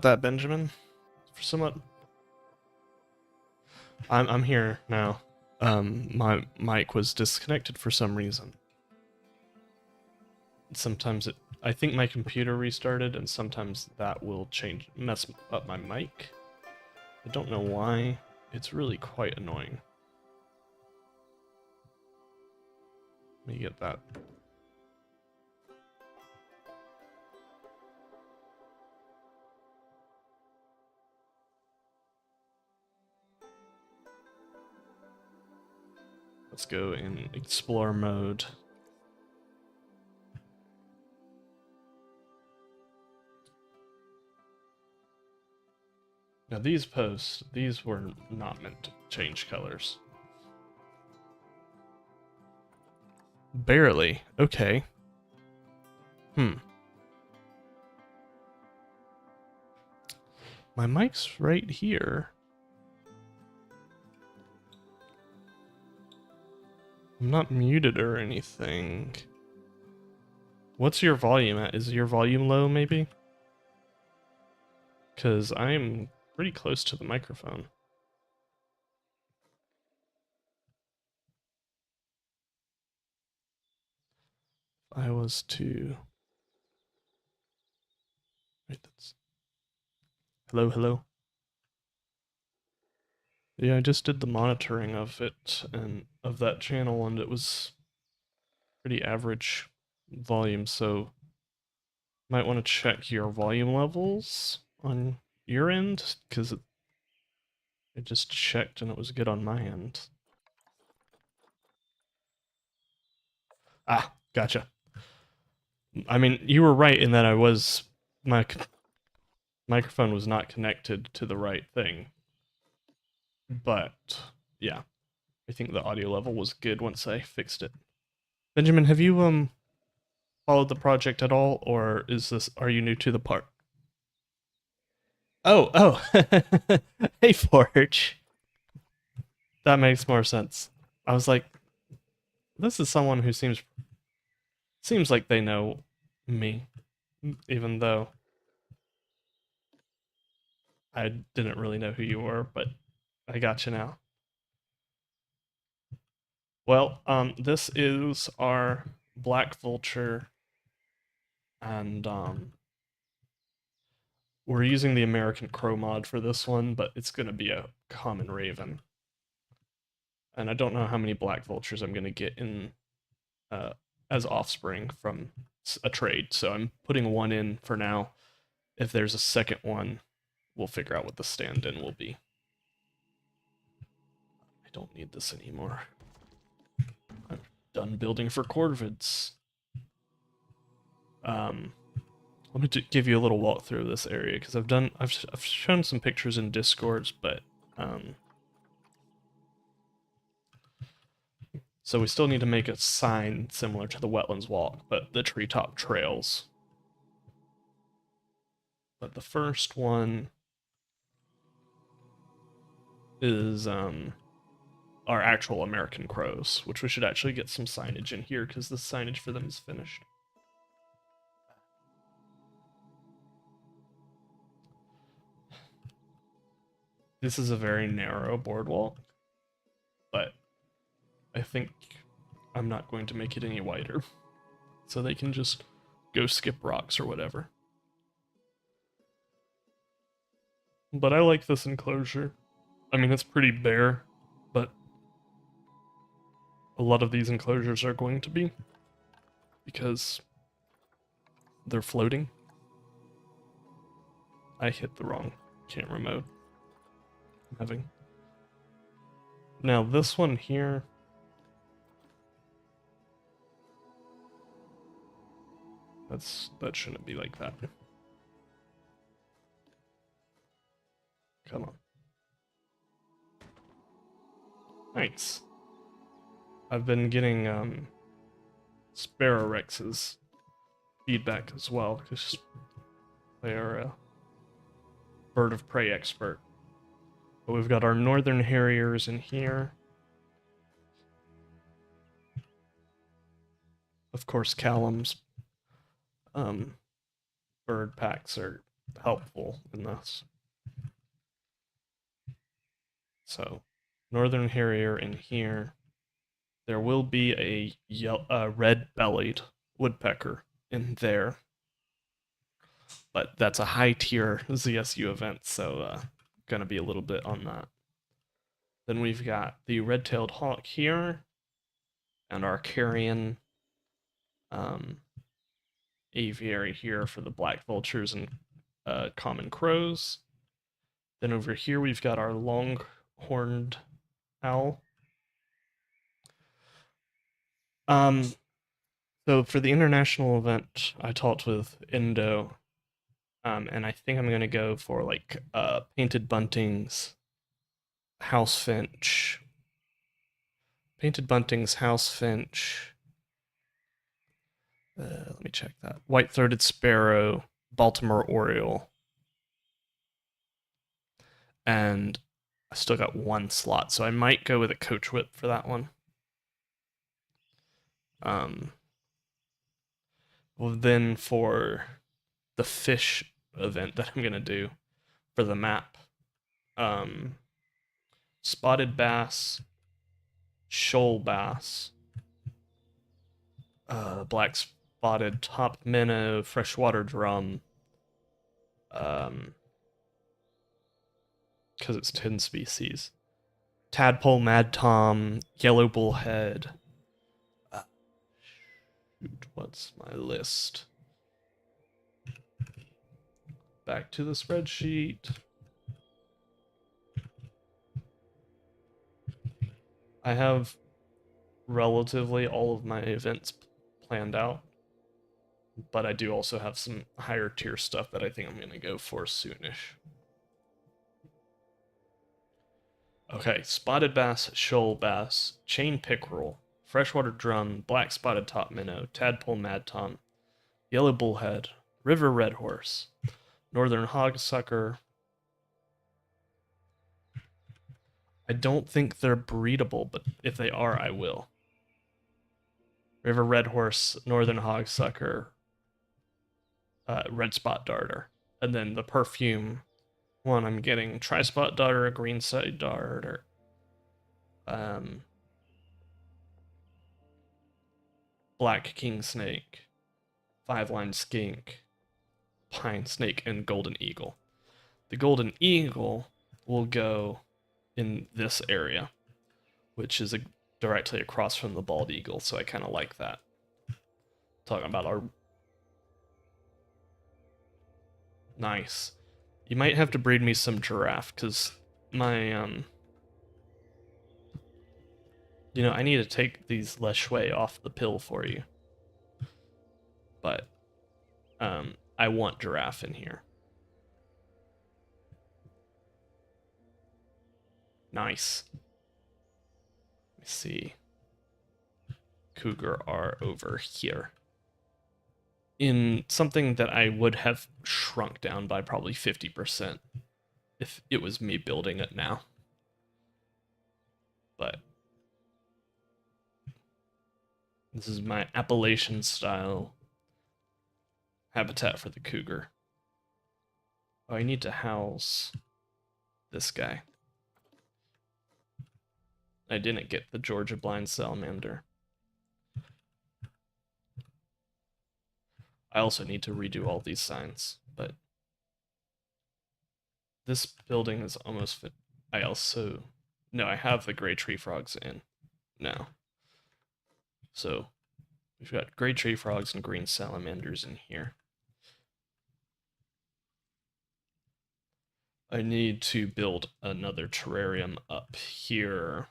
that, Benjamin? For somewhat, I'm here now. My mic was disconnected for some reason. Sometimes I think my computer restarted, and sometimes that will mess up my mic. I don't know why. It's really quite annoying. Let me get that. Let's go in explore mode. Now these posts, these were not meant to change colors. Barely. Okay. My mic's right here. I'm not muted or anything. What's your volume at? Is your volume low, maybe? Because I'm pretty close to the microphone. If I was to... Wait, that's... Hello, hello? Yeah, I just did the monitoring of it, and of that channel, and it was pretty average volume, so might want to check your volume levels on your end, because it just checked and it was good on my end. Ah, gotcha. I mean, you were right in that my microphone was not connected to the right thing. But, yeah, I think the audio level was good once I fixed it. Benjamin, have you, followed the project at all, or are you new to the part? Oh. Hey, Forge. That makes more sense. I was like, this is someone who seems like they know me, even though I didn't really know who you were, but I got you now. Well, this is our black vulture, and we're using the American Crow mod for this one, but it's going to be a common raven. And I don't know how many black vultures I'm going to get in as offspring from a trade, so I'm putting one in for now. If there's a second one, we'll figure out what the stand-in will be. I don't need this anymore. I'm done building for corvids. Let me give you a little walkthrough of this area, because I've shown some pictures in Discords, but so we still need to make a sign similar to the wetlands walk, but the treetop trails. But the first one is our actual American crows, which we should actually get some signage in here because the signage for them is finished. This is a very narrow boardwalk, but I think I'm not going to make it any wider, so they can just go skip rocks or whatever. But I like this enclosure. I mean, it's pretty bare, but a lot of these enclosures are going to be, because they're floating. I hit the wrong camera mode. I'm having... Now this one here, that shouldn't be like that. Come on. Nice. I've been getting Sparrow Rex's feedback as well, because they are a bird of prey expert. But we've got our northern harriers in here. Of course, Callum's bird packs are helpful in this. So, northern harrier in here. There will be a red-bellied woodpecker in there, but that's a high-tier ZSU event, so gonna be a little bit on that. Then we've got the red-tailed hawk here, and our carrion aviary here for the black vultures and common crows. Then over here we've got our long-horned owl. So for the international event, I talked with Indo, and I think I'm gonna go for like painted buntings, house finch, painted buntings, house finch. Let me check that. White-throated sparrow, Baltimore oriole, and I still got one slot, so I might go with a coach whip for that one. Well, then for the fish event that I'm gonna do for the map, spotted bass, shoal bass, black spotted top minnow, freshwater drum, because it's 10 species. Tadpole, mad tom, yellow bullhead. Shoot, what's my list? Back to the spreadsheet. I have relatively all of my events planned out, but I do also have some higher tier stuff that I think I'm going to go for soonish. Okay, spotted bass, shoal bass, chain pickerel, freshwater drum, black spotted top minnow, tadpole mad tom, yellow bullhead, river red horse, northern hogsucker. I don't think they're breedable, but if they are, I will. River red horse, northern hogsucker, red spot darter, and then the perfume one I'm getting tri-spot darter, green side darter, black king snake, five-line skink, pine snake, and golden eagle. The golden eagle will go in this area, which is directly across from the bald eagle, so I kind of like that. Talking about our... Nice. You might have to breed me some giraffe, because my, I need to take these Le Shui off the pill for you. But, I want giraffe in here. Nice. Let me see. Cougar are over here. In something that I would have shrunk down by probably 50% if it was me building it now. But this is my Appalachian style habitat for the cougar. Oh, I need to house this guy. I didn't get the Georgia blind salamander. I also need to redo all these signs, but this building is almost fit. I have the gray tree frogs in now. So we've got gray tree frogs and green salamanders in here. I need to build another terrarium up here.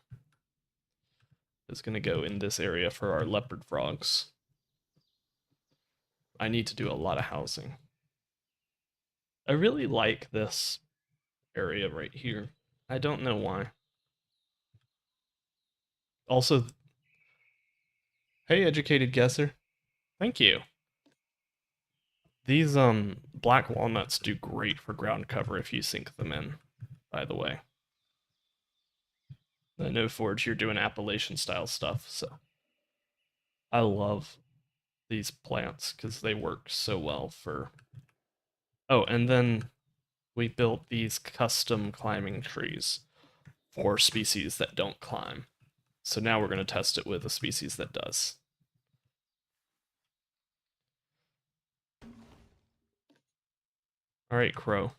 It's going to go in this area for our leopard frogs. I need to do a lot of housing. I really like this area right here. I don't know why. Also, hey, educated guesser. Thank you. These black walnuts do great for ground cover if you sink them in, by the way. I know, Forge, you're doing Appalachian style stuff, so I love these plants because they work so well for Oh, and then we built these custom climbing trees for species that don't climb. So now we're going to test it with a species that does. All right, crow.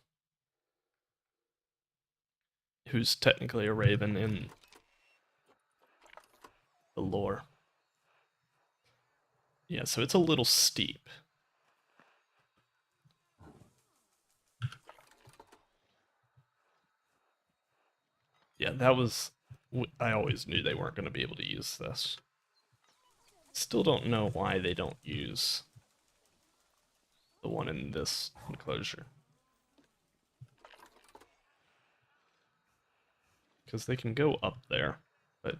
Who's technically a raven in the lore. Yeah, so it's a little steep. Yeah, that was... I always knew they weren't going to be able to use this. Still don't know why they don't use the one in this enclosure. Because they can go up there, but...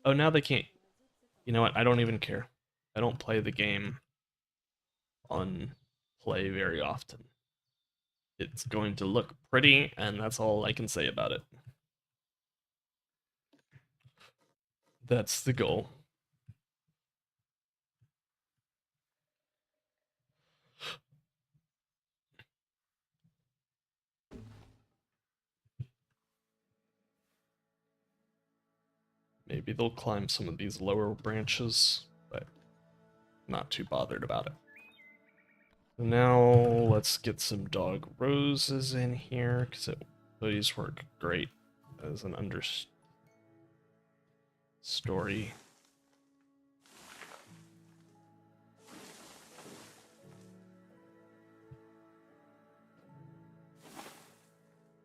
Oh, now they can't... You know what? I don't even care. I don't play the game on play very often. It's going to look pretty, and that's all I can say about it. That's the goal. Maybe they'll climb some of these lower branches, but not too bothered about it. So now let's get some dog roses in here, because these work great as an understory.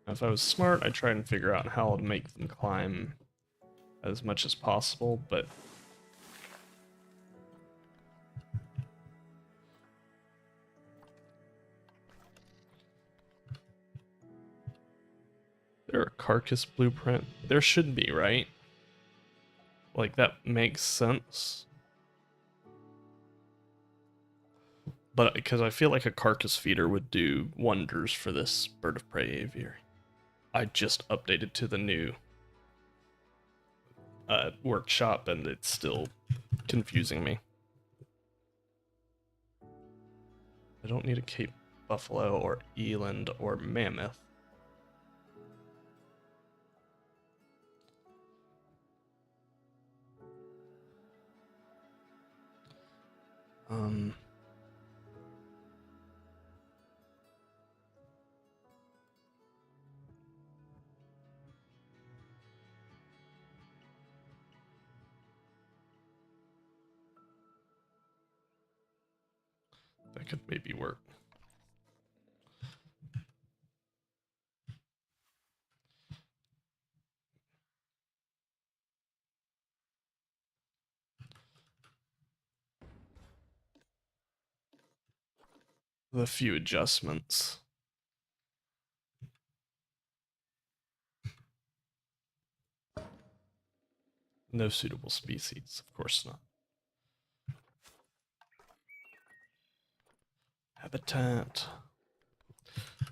If I was smart, I'd try and figure out how to make them climb as much as possible, but there a carcass blueprint? There should be, right? Like, that makes sense. But because I feel like a carcass feeder would do wonders for this bird of prey aviary. I just updated to the new workshop, and it's still confusing me. I don't need a Cape Buffalo or eland or mammoth. That could maybe work. With a few adjustments. No suitable species, of course not. Habitat.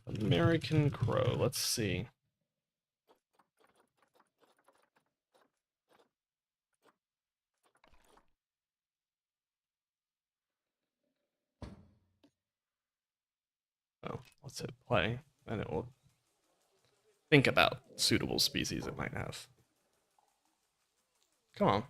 American crow, let's see. Oh, let's hit play, and it will think about suitable species it might have. Come on.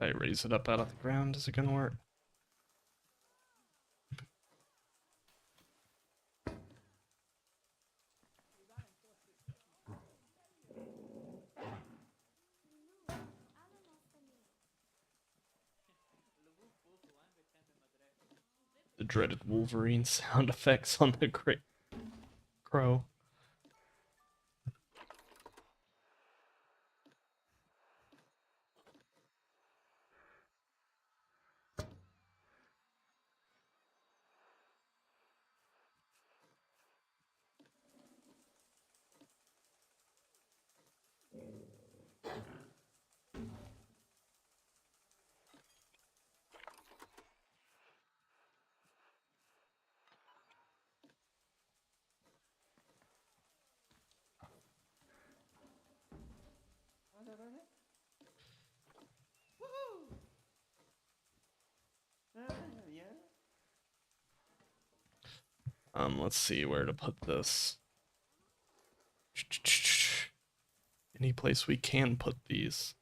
I raise it up out of the ground. Is it gonna work? The dreaded Wolverine sound effects on the great crow. Let's see where to put this. Any place we can put these.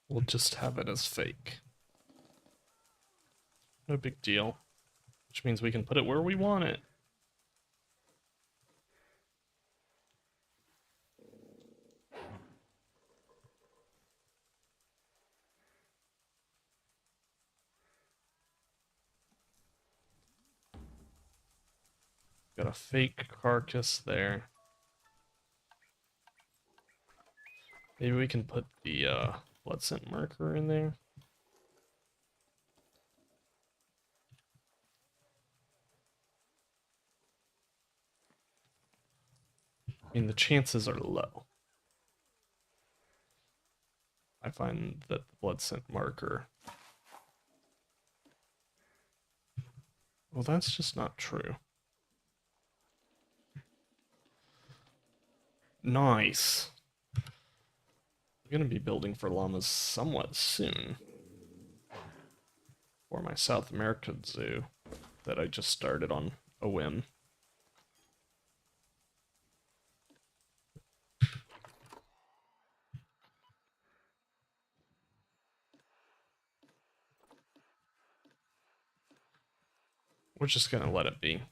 We'll just have it as fake. No big deal. Which means we can put it where we want it. Got a fake carcass there. Maybe we can put the blood scent marker in there. I mean, the chances are low. I find that the blood scent marker... Well, that's just not true. Nice. I'm going to be building for llamas somewhat soon. For my South American zoo that I just started on a whim. We're just going to let it be.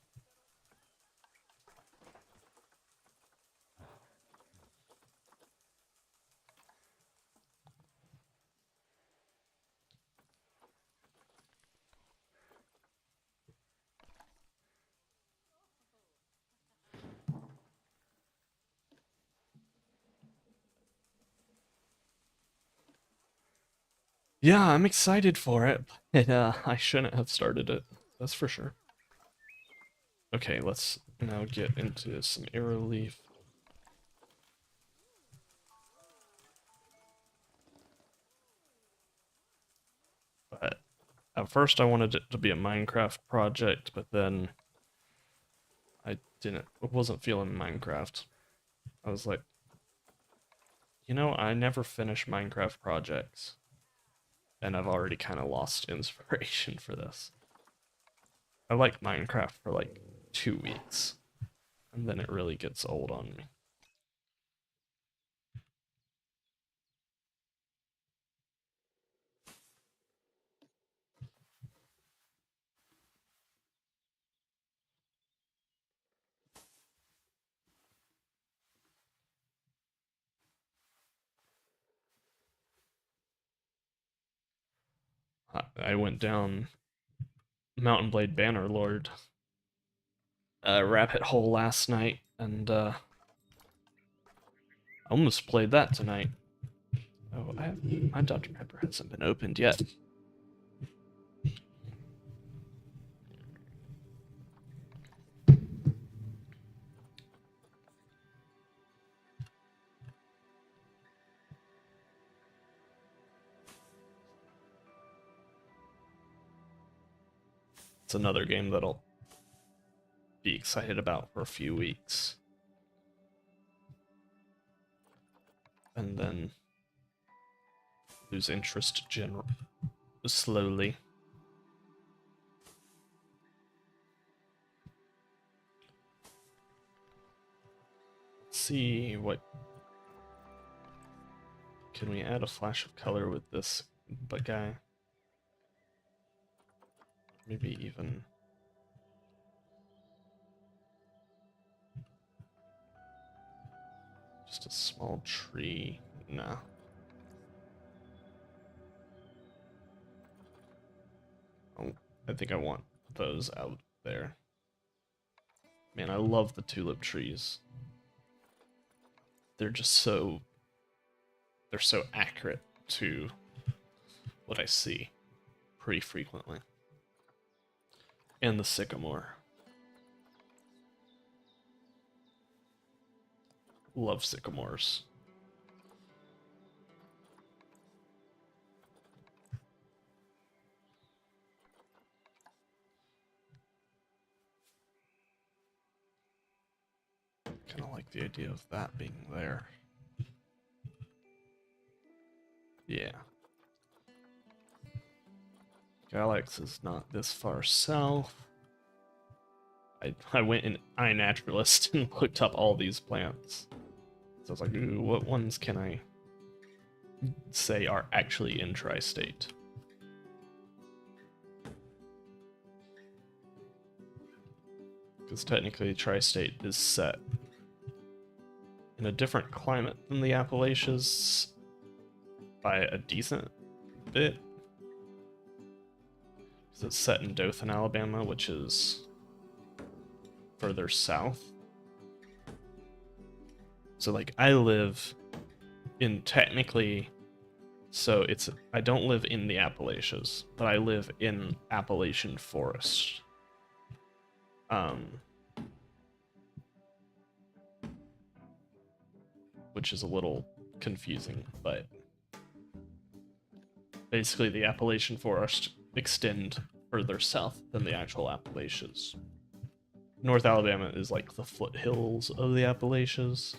Yeah, I'm excited for it, but I shouldn't have started it. That's for sure. Okay, let's now get into some arrow leaf. But at first I wanted it to be a Minecraft project, but then I wasn't feeling Minecraft. I was like, you know, I never finish Minecraft projects. And I've already kind of lost inspiration for this. I like Minecraft for like 2 weeks, and then it really gets old on me. I went down Mountain Blade Bannerlord rabbit hole last night, and I almost played that tonight. Oh, my Dr. Pepper hasn't been opened yet. It's another game that I'll be excited about for a few weeks. And then lose interest slowly. Let's see what... Can we add a flash of color with this guy? Maybe even... just a small tree. Nah. Oh, I think I want those out there. Man, I love the tulip trees. They're just so... They're so accurate to what I see pretty frequently. And the sycamore. Love sycamores. kind of like the idea of that being there. Yeah. Galax is not this far south. I went in iNaturalist and looked up all these plants. So I was like, ooh, what ones can I say are actually in tri-state? Because technically tri-state is set in a different climate than the Appalachians by a decent bit. Because it's set in Dothan, Alabama, which is further south. So like I live in technically, so it's, I don't live in the Appalachians, but I live in Appalachian forest. Which is a little confusing, but basically the Appalachian forest extend further south than the actual Appalachians. North Alabama is like the foothills of the Appalachians.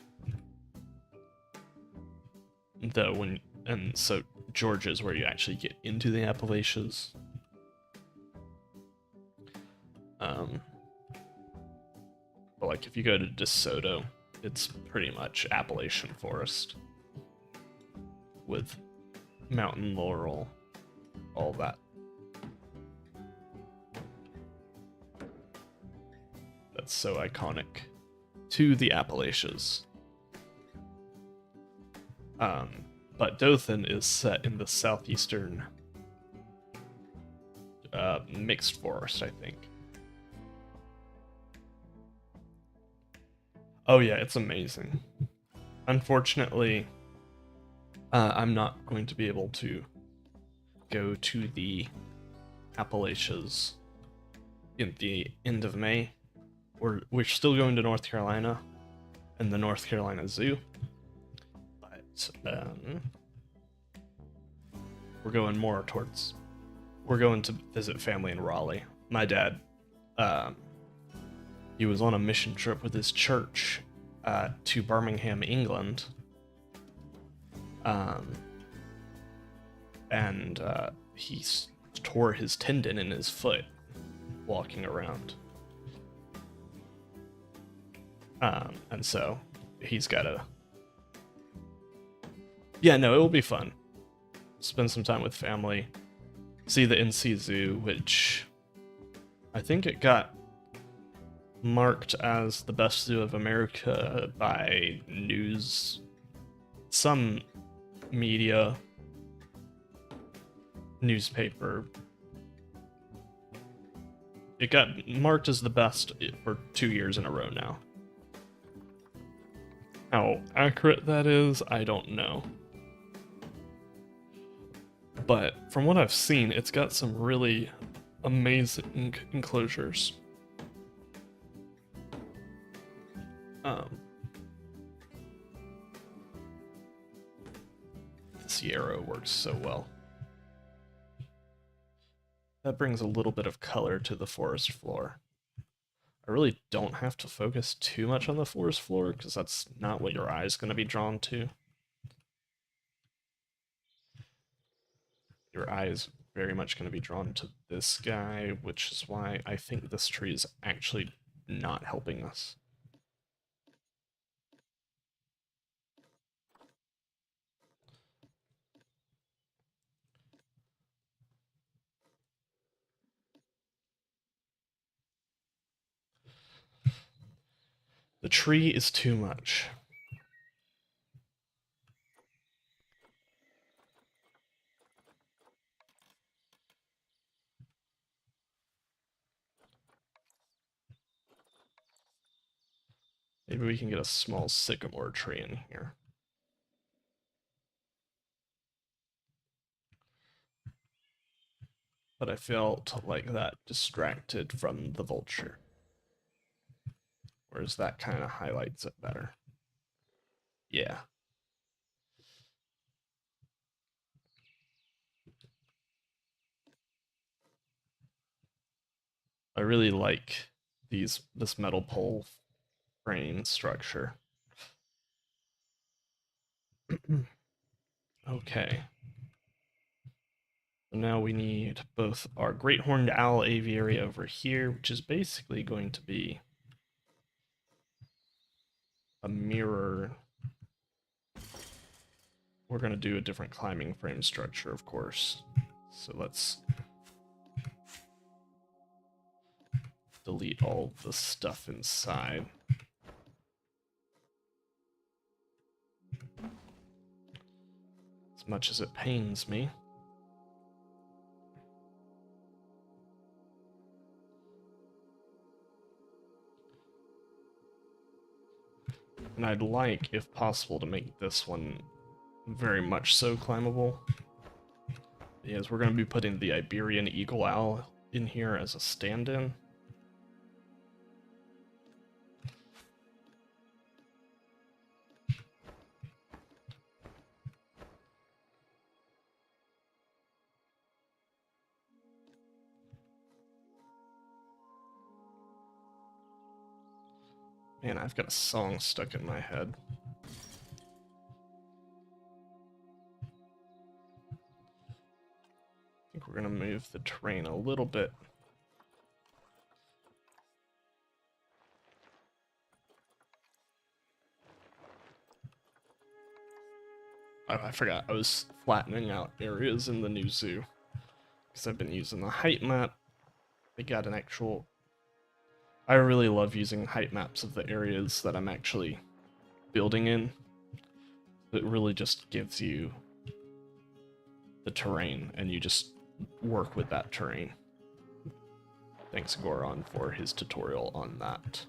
So Georgia is where you actually get into the Appalachians. But like if you go to DeSoto, it's pretty much Appalachian forest with mountain laurel, all that. That's so iconic to the Appalachians. But Dothan is set in the southeastern mixed forest, I think. Oh yeah, it's amazing. Unfortunately, I'm not going to be able to go to the Appalachians in the end of May. We're still going to North Carolina and the North Carolina Zoo. But we're going more towards, we're going to visit family in Raleigh. My dad, he was on a mission trip with his church to Birmingham, England. And he tore his tendon in his foot walking around. And so he's got to... Yeah, no, it will be fun. Spend some time with family. See the NC Zoo, which I think it got marked as the best zoo of America by some media, newspaper. It got marked as the best for 2 years in a row now. How accurate that is, I don't know. But from what I've seen, it's got some really amazing enclosures. This arrow works so well. That brings a little bit of color to the forest floor. I really don't have to focus too much on the forest floor because that's not what your eye's going to be drawn to. Your eye is very much going to be drawn to this guy, which is why I think this tree is actually not helping us. The tree is too much. Maybe we can get a small sycamore tree in here. But I felt like that distracted from the vulture. Whereas that kind of highlights it better. Yeah. I really like this metal pole frame structure. Okay. So now we need both our great horned owl aviary over here, which is basically going to be a mirror. We're going to do a different climbing frame structure, of course. So let's delete all the stuff inside. As much as it pains me. And I'd like, if possible, to make this one very much so climbable. Yes, we're going to be putting the Iberian eagle owl in here as a stand-in. Man, I've got a song stuck in my head. I think we're going to move the terrain a little bit. Oh, I forgot, I was flattening out areas in the new zoo. Because I've been using the height map. They got an actual... I really love using height maps of the areas that I'm actually building in. It really just gives you the terrain, and you just work with that terrain. Thanks Goron for his tutorial on that.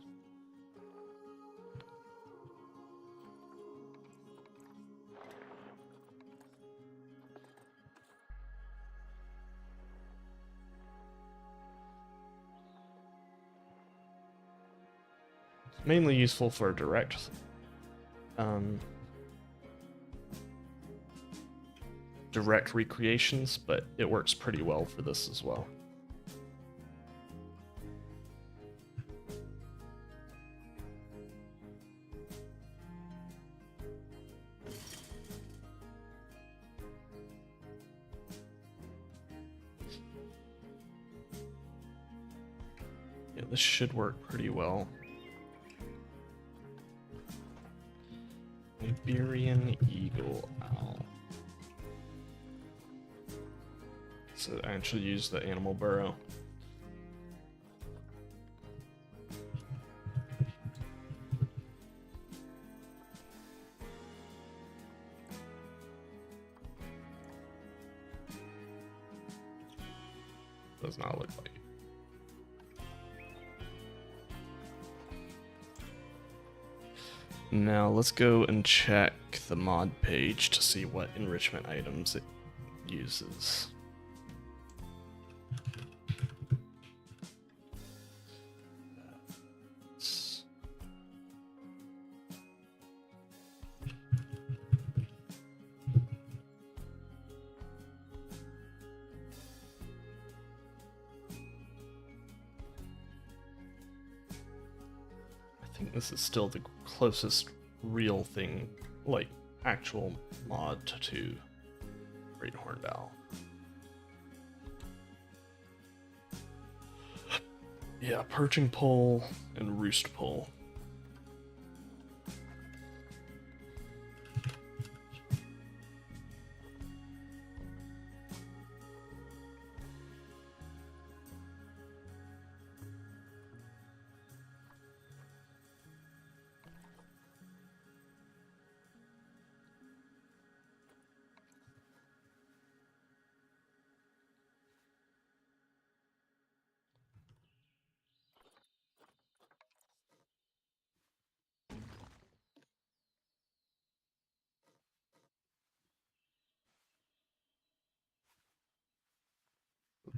It's mainly useful for direct recreations, but it works pretty well for this as well. Yeah, this should work pretty well. Iberian eagle owl. So I actually use the animal burrow. Does not look like it. Now let's go and check the mod page to see what enrichment items it uses. I think this is still the closest real thing, like actual mod to Great Horned Owl. Yeah, perching pole and roost pole.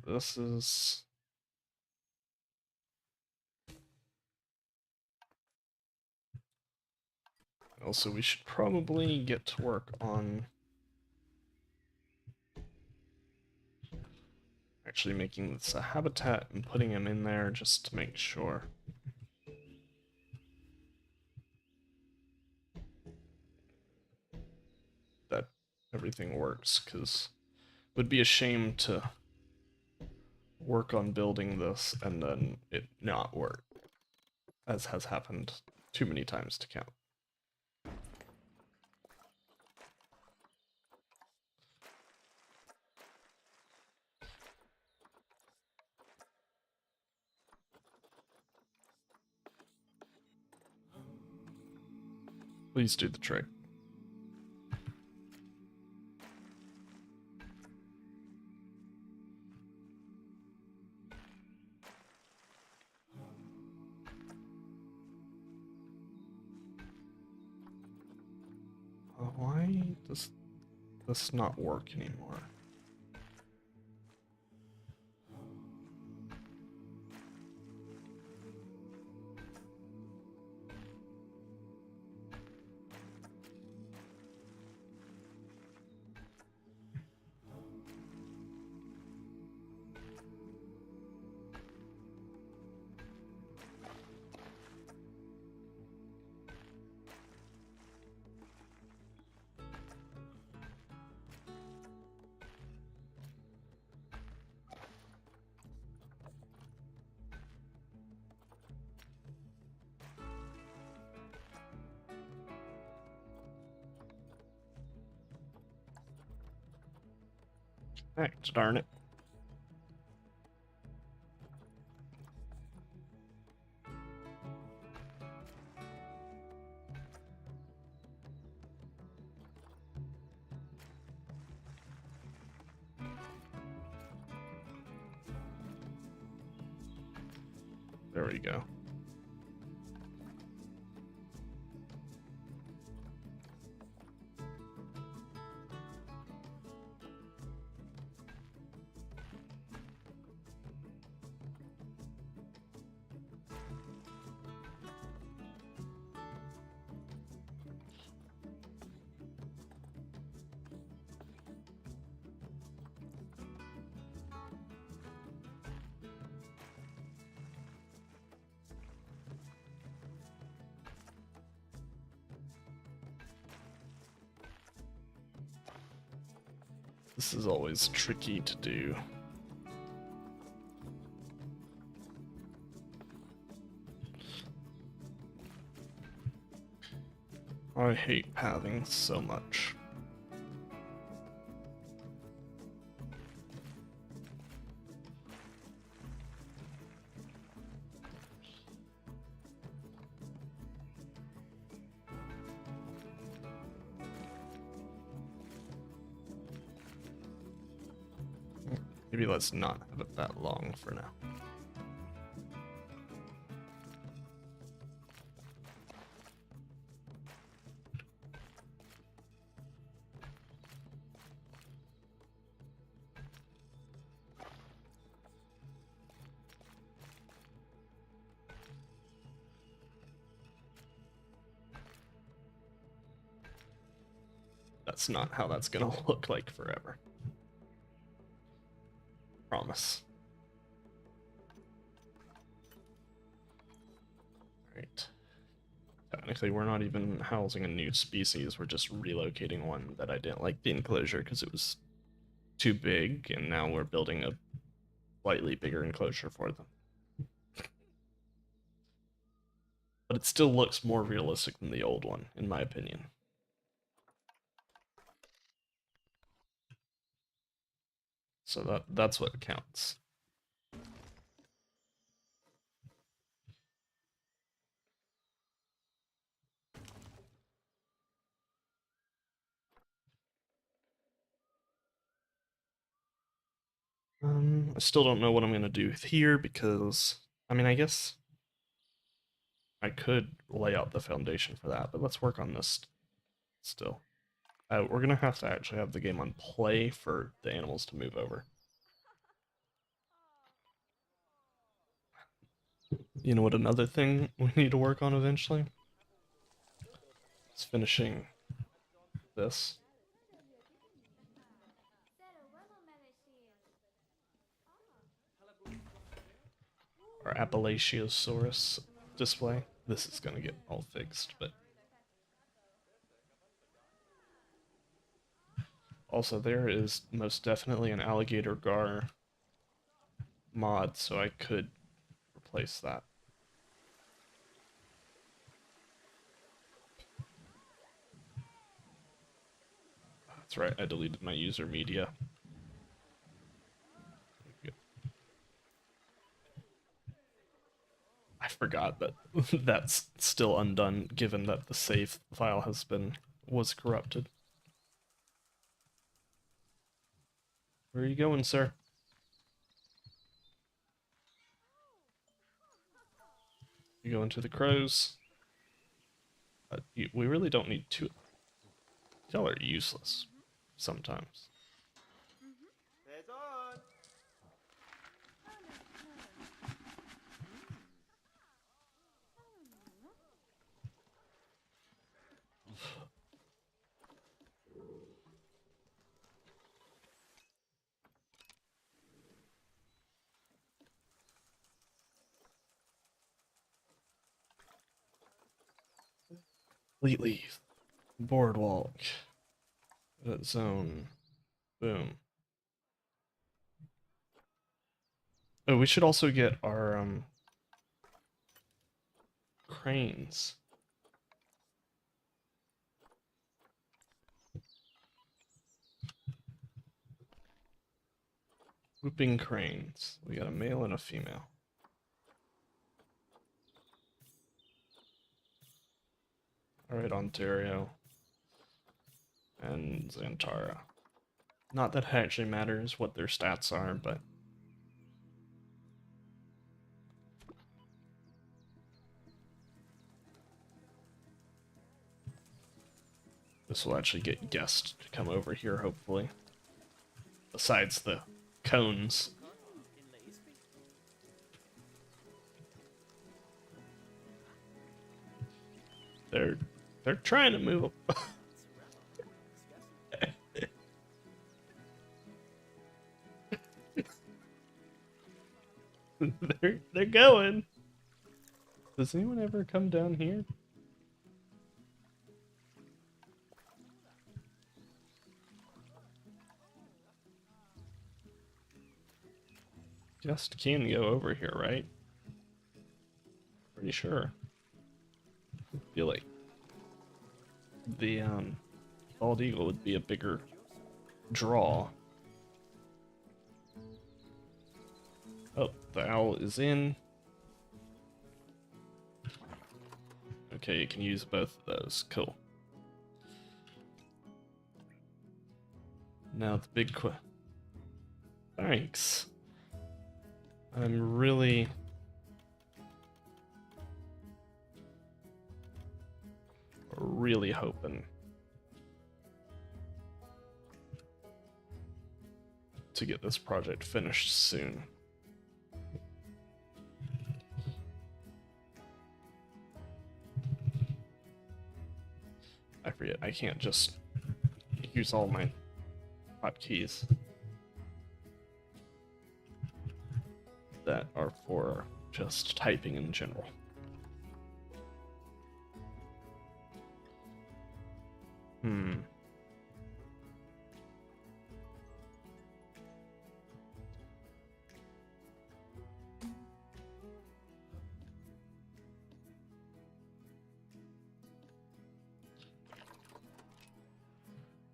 This is... Also, we should probably get to work on actually making this a habitat and putting him in there just to make sure. everything works, because it would be a shame to work on building this and then it not work, as has happened too many times to count. Please do the trick. Why does this not work anymore? Heck, darn it. There we go. This is always tricky to do. I hate pathing so much. Maybe let's not have it that long for now. That's not how that's gonna look like forever. Promise. Alright. Technically, we're not even housing a new species, we're just relocating one that I didn't like the enclosure because it was too big, and now we're building a slightly bigger enclosure for them. But it still looks more realistic than the old one, in my opinion. So that's what counts. I still don't know what I'm going to do here because, I mean, I guess I could lay out the foundation for that, but let's work on this still. We're going to have to actually have the game on play for the animals to move over. You know what another thing we need to work on eventually? It's finishing this. Our Appalachiosaurus display. This is going to get all fixed, but Also, there is most definitely an alligator gar mod, so I could replace that. That's right, I deleted my user media. I forgot that that's still undone, given that the save file was corrupted. Where are you going, sir? You going to the crows? We really don't need two. Y'all are useless sometimes. Completely. Boardwalk. That zone. Boom. Oh, we should also get our cranes. Whooping cranes. We got a male and a female. Alright, Ontario. And Xantara. Not that it actually matters what their stats are, but this will actually get guests to come over here, hopefully. Besides the cones. They're trying to move up. they're going. Does anyone ever come down here? Just can go over here, right? Pretty sure. I feel like the bald eagle would be a bigger draw. Oh, the owl is in. Okay, you can use both of those. Cool. Now the big Thanks. I'm really hoping to get this project finished soon. I forget, I can't just use all my hotkeys that are for just typing in general.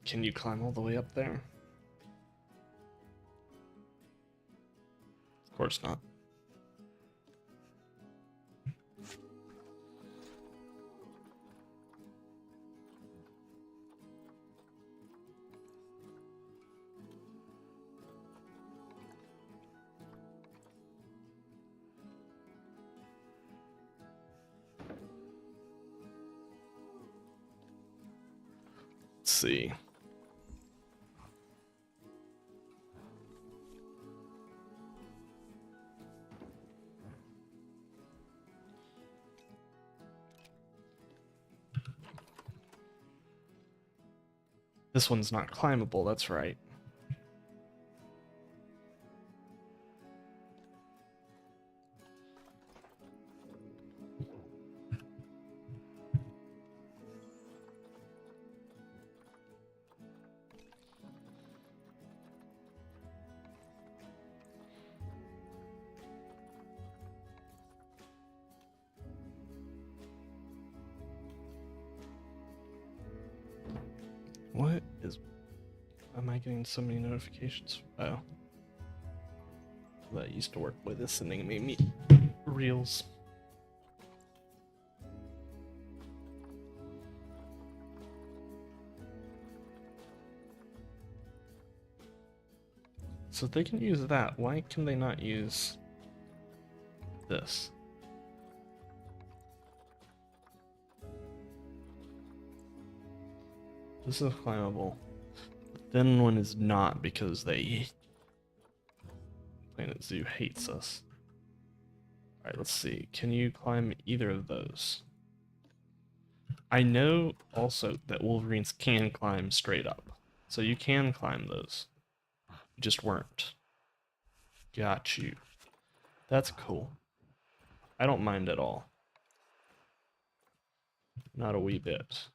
Can you climb all the way up there? Of course not. Let's see. This one's not climbable, that's right. What is... Am I getting so many notifications? Oh. That used to work with this sending me reels. So they can use that. Why can they not use this? This is climbable. The thin one is not because they... Planet Zoo hates us. Alright, let's see. Can you climb either of those? I know also that wolverines can climb straight up. So you can climb those. You just weren't. Got you. That's cool. I don't mind at all. Not a wee bit.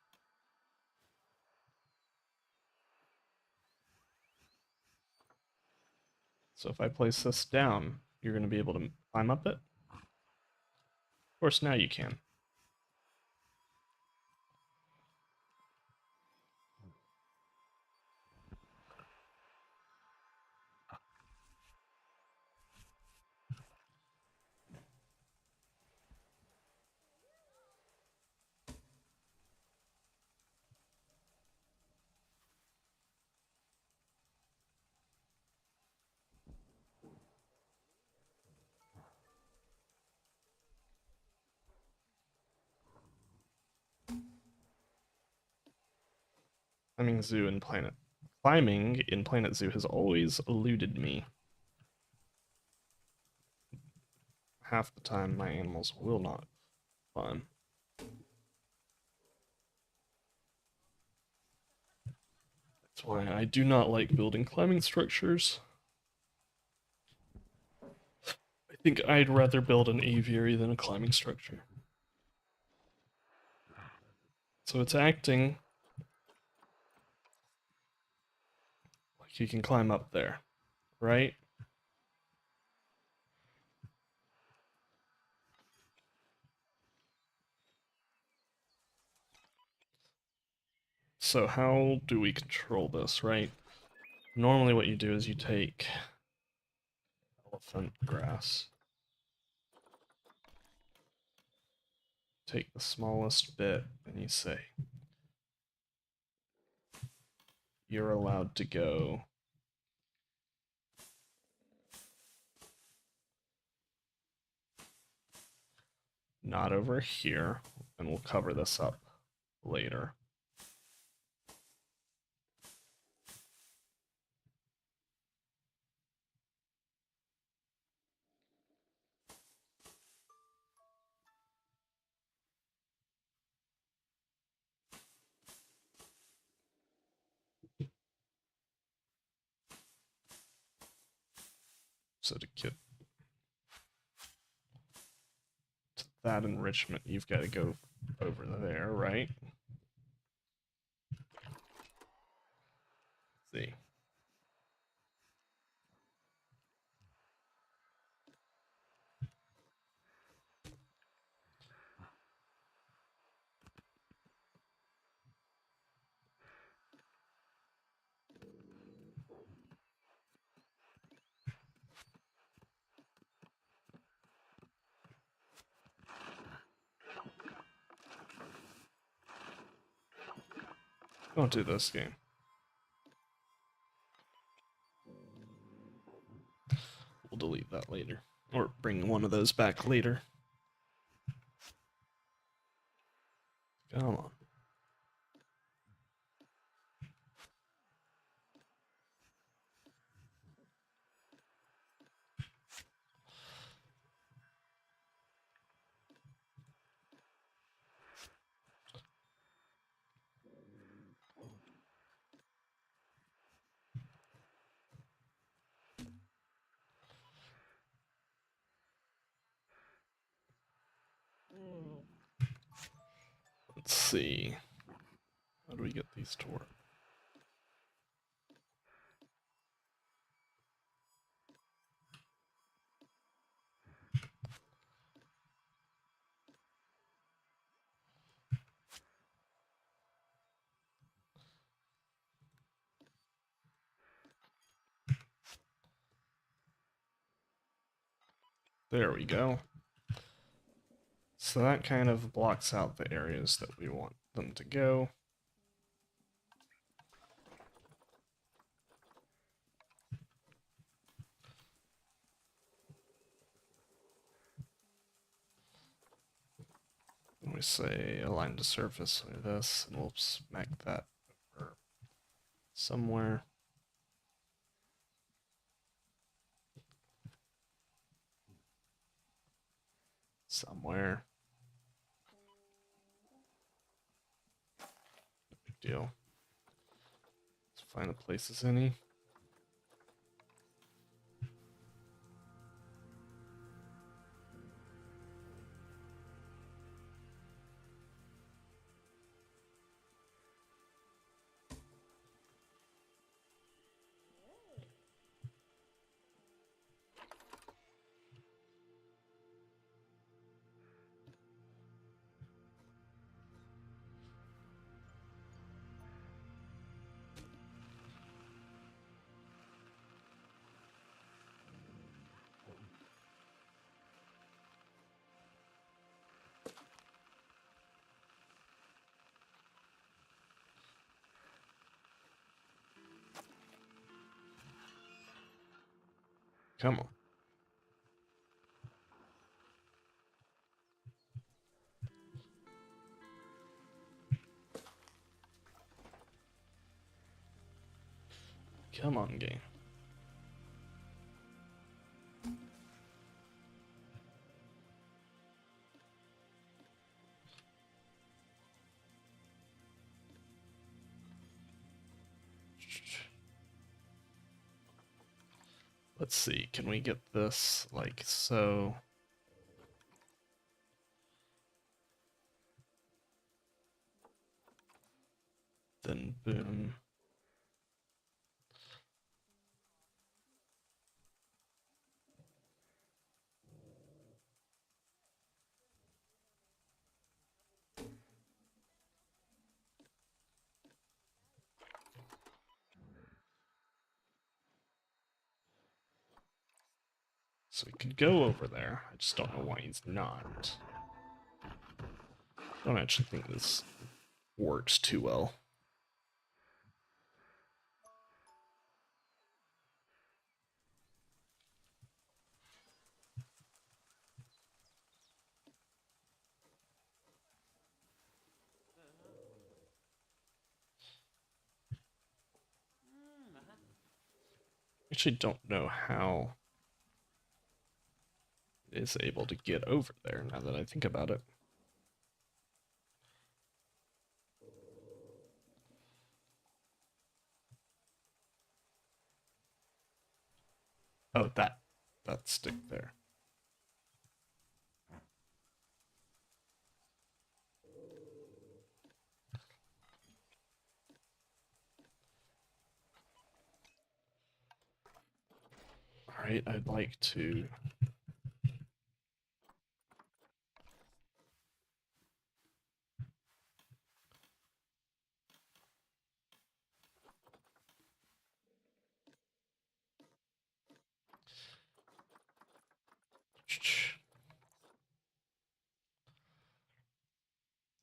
So if I place this down, you're going to be able to climb up it? Of course, now you can. Climbing in Planet Zoo has always eluded me. Half the time my animals will not climb. That's why I do not like building climbing structures. I think I'd rather build an aviary than a climbing structure. So it's acting like you can climb up there, right? So how do we control this, right? Normally what you do is you take elephant grass. Take the smallest bit and you say, you're allowed to go not over here, and we'll cover this up later. So to get to that enrichment, you've got to go over there, right? Let's see. Don't do this game. We'll delete that later. Or bring one of those back later. Come on. Let's see. How do we get these to work? There we go. So that kind of blocks out the areas that we want them to go. And we say align to surface with this, and we'll smack that over somewhere. Somewhere. No big deal. Let's find the places any. Come on. Come on, game. Let's see, can we get this like so? Then boom. So we could go over there. I just don't know why he's not. I don't actually think this works too well. Actually don't know how it is able to get over there now that I think about it. Oh, that stick there. All right, I'd like to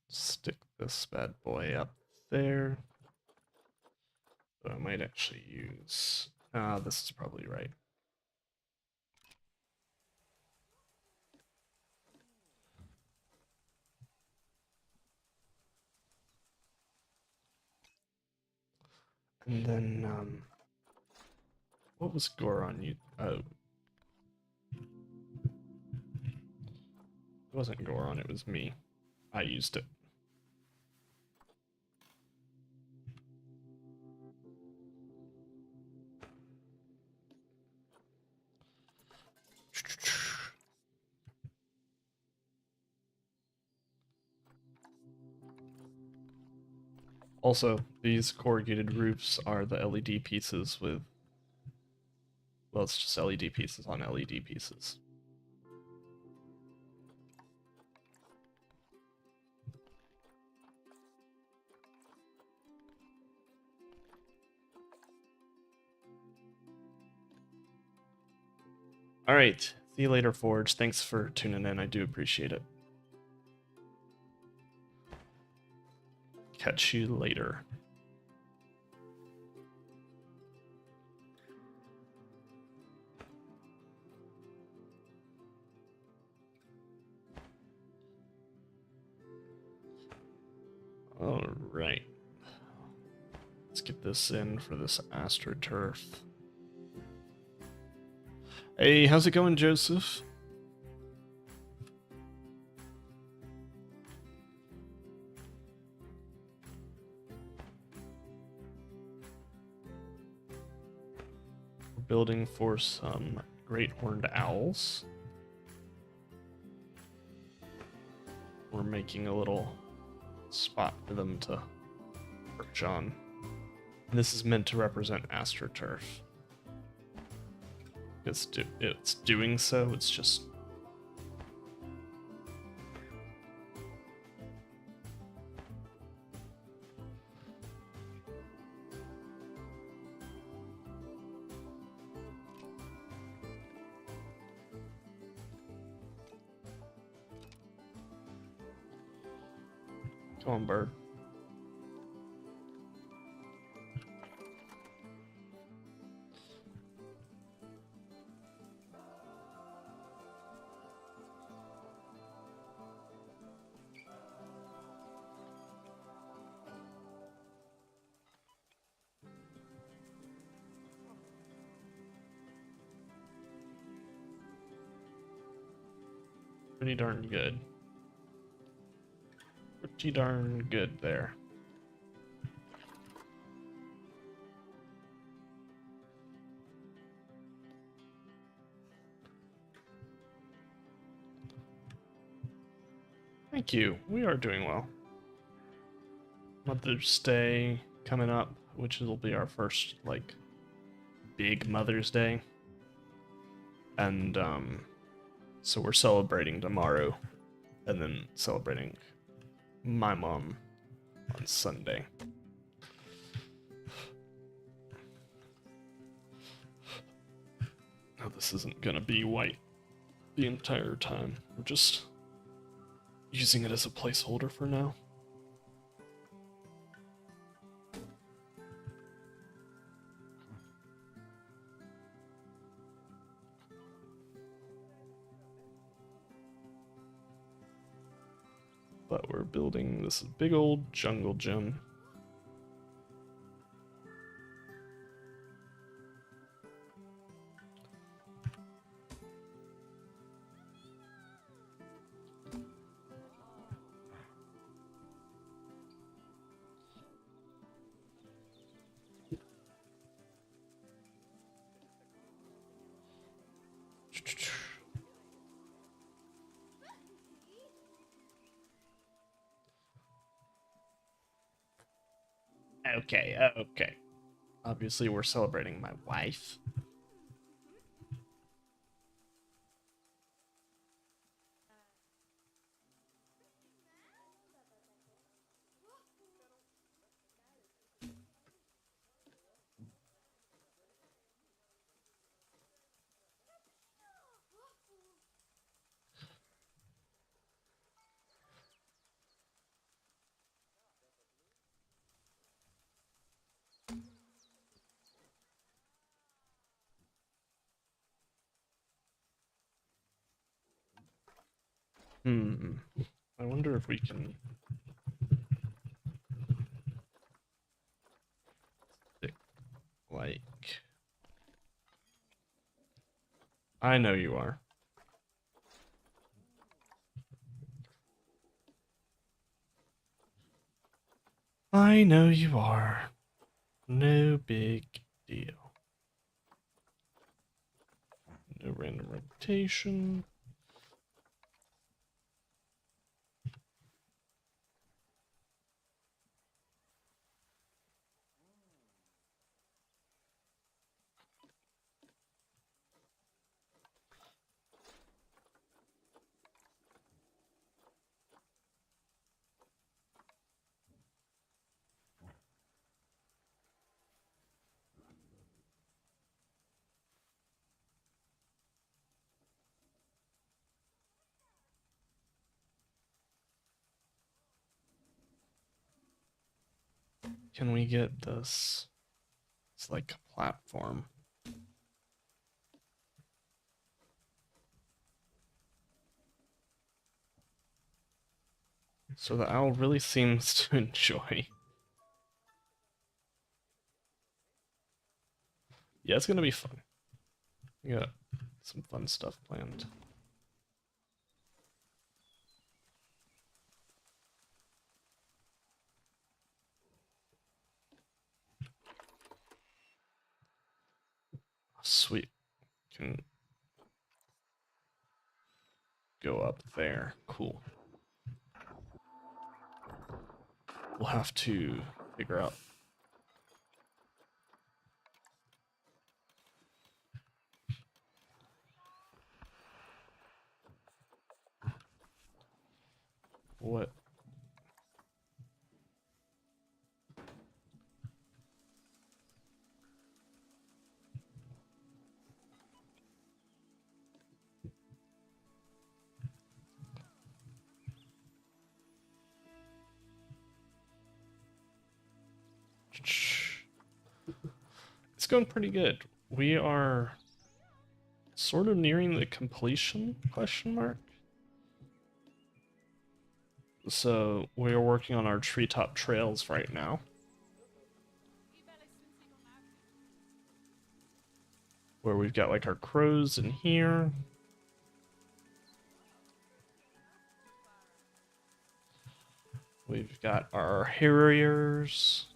stick this bad boy up there. But I might actually use... this is probably right. And then, what was Goron? Oh. It wasn't Goron, it was me. I used it. Also, these corrugated roofs are the LED pieces with... Well, it's just LED pieces on LED pieces. Alright, See you later, Forge. Thanks for tuning in. I do appreciate it. Catch you later. All right. Let's get this in for this astroturf. Hey, how's it going, Joseph? We're building for some great horned owls. We're making a little spot for them to perch on. And this is meant to represent astroturf. It's doing so, it's just... Come on, bird. Pretty darn good. Pretty darn good there. Thank you. We are doing well. Mother's Day coming up, which will be our first, like, big Mother's Day. And, so we're celebrating tomorrow, and then celebrating my mom on Sunday. Now this isn't gonna be white the entire time. We're just using it as a placeholder for now. But we're building this big old jungle gym. Okay. Obviously, we're celebrating my wife. I wonder if we can... stick, like... I know you are. I know you are. No big deal. No random rotation. can we get this? It's like a platform. So the owl really seems to enjoy. Yeah, it's gonna be fun. We got some fun stuff planned. Sweet. Can go up there. Cool. We'll have to figure out. What? It's going pretty good. We are sort of nearing the completion, question mark. So we are working on our treetop trails right now. Where we've got like our crows in here. We've got our harriers.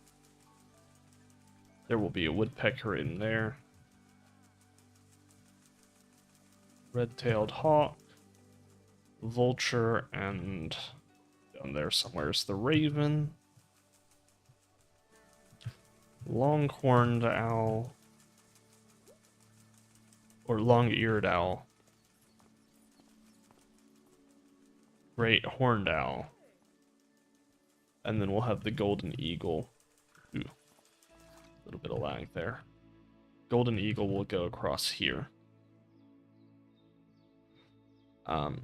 There will be a woodpecker in there. Red-tailed hawk, vulture, and down there somewhere is the raven. Long-horned owl. Or long-eared owl. Great horned owl. And then we'll have the golden eagle. Ooh, a little bit of lag there. Golden eagle will go across here. And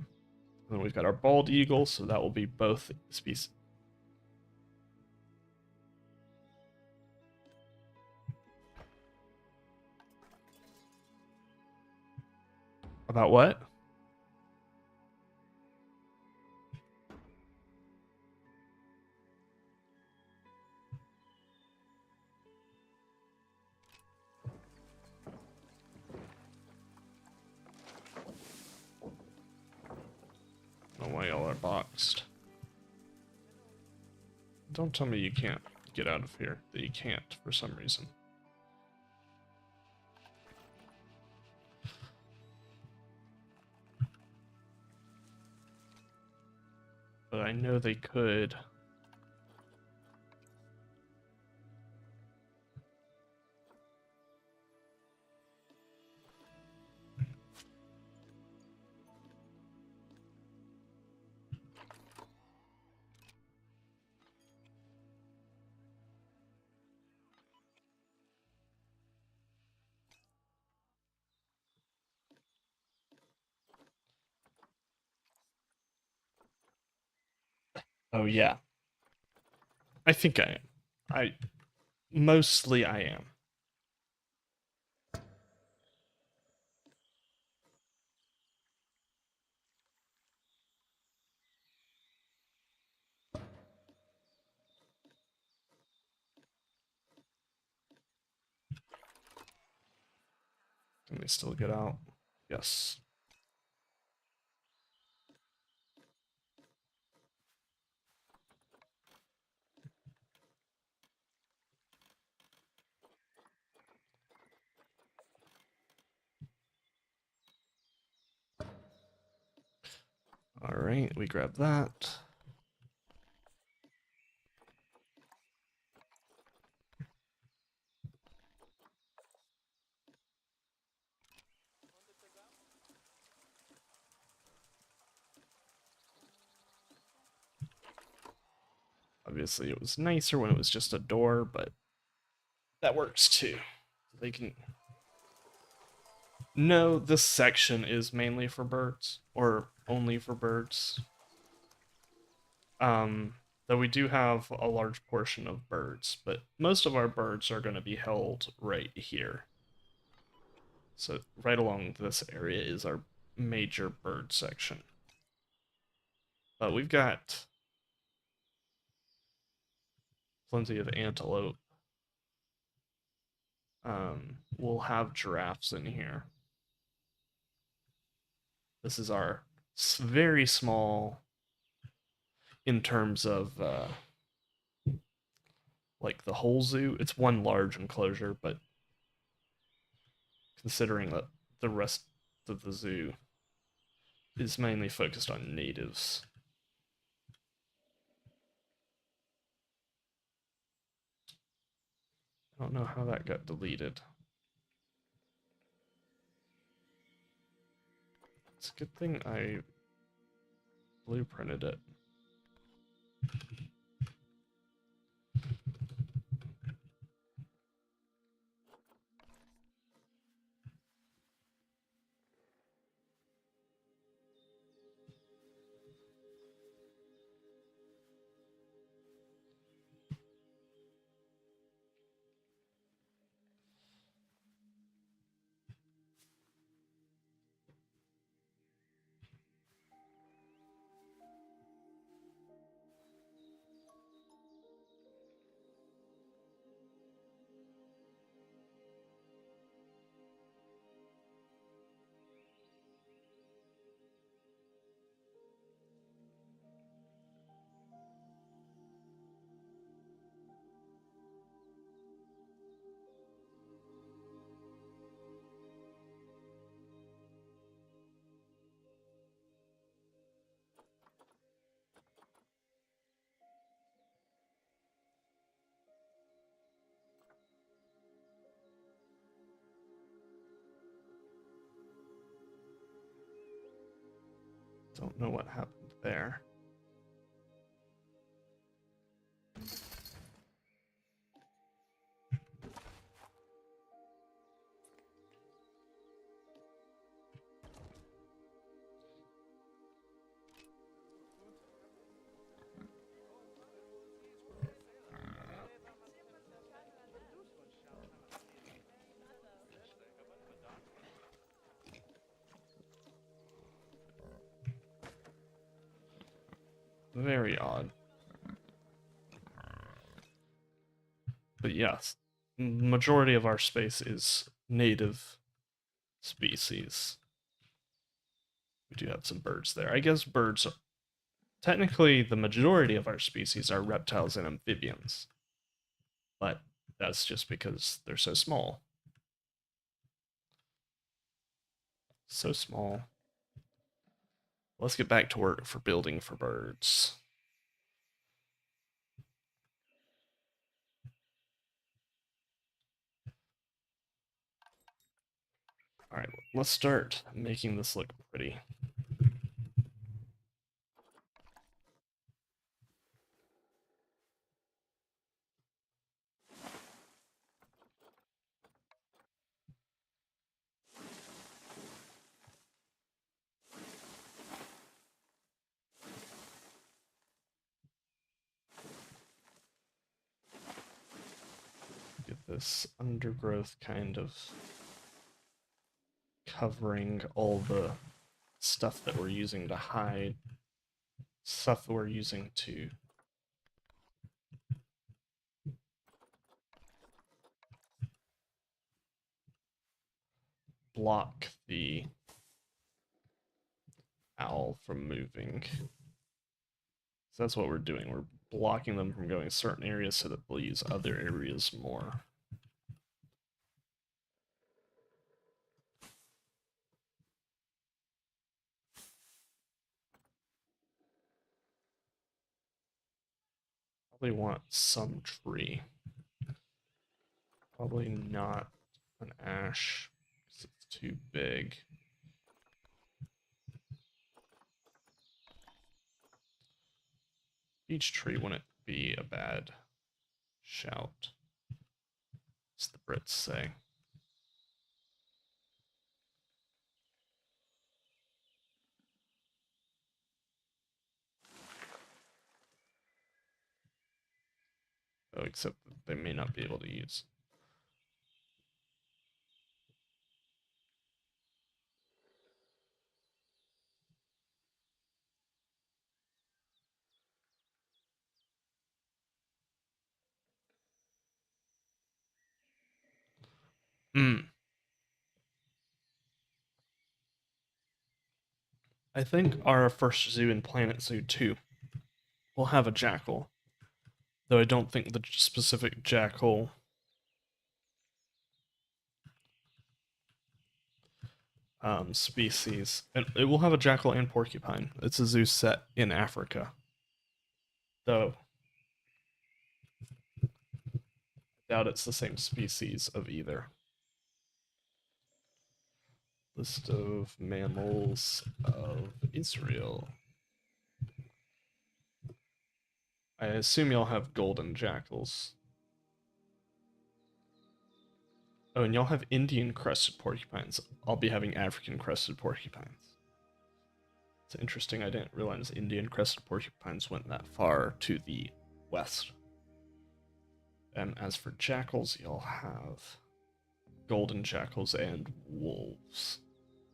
then we've got our bald eagle, so that will be both species. About what? I don't know why y'all are boxed. Don't tell me you can't get out of here. That you can't for some reason. But I know they could. Oh yeah. I think I am. Mostly I am. Can they still get out? Yes. All right, we grab that. Obviously, it was nicer when it was just a door, but that works too. They can. No, this section is mainly for birds, or only for birds. Though we do have a large portion of birds, but most of our birds are going to be held right here. So right along this area is our major bird section. But we've got plenty of antelope. We'll have giraffes in here. This is our very small in terms of like the whole zoo. It's one large enclosure, but considering that the rest of the zoo is mainly focused on natives. I don't know how that got deleted. It's a good thing I blueprinted it. Don't know what happened there. Very odd. But yes, majority of our space is native species. We do have some birds there. I guess birds, technically the majority of our species are reptiles and amphibians. But that's just because they're so small. So small. Let's get back to work for building for birds. All right, let's start making this look pretty. Get this undergrowth kind of covering all the stuff that we're using to hide, stuff that we're using to block the owl from moving. So that's what we're doing. We're blocking them from going certain areas so that they'll use other areas more. Probably want some tree. Probably not an ash because it's too big. Each tree wouldn't be a bad shout, as the Brits say. Oh, except that they may not be able to use. I think our first zoo in Planet Zoo 2 will have a jackal, though I don't think the specific jackal species. It will have a jackal and porcupine. It's a zoo set in Africa, though I doubt it's the same species of either. List of mammals of Israel. I assume y'all have golden jackals. Oh, and y'all have Indian crested porcupines. I'll be having African crested porcupines. It's interesting, I didn't realize Indian crested porcupines went that far to the west. And as for jackals, y'all have golden jackals and wolves.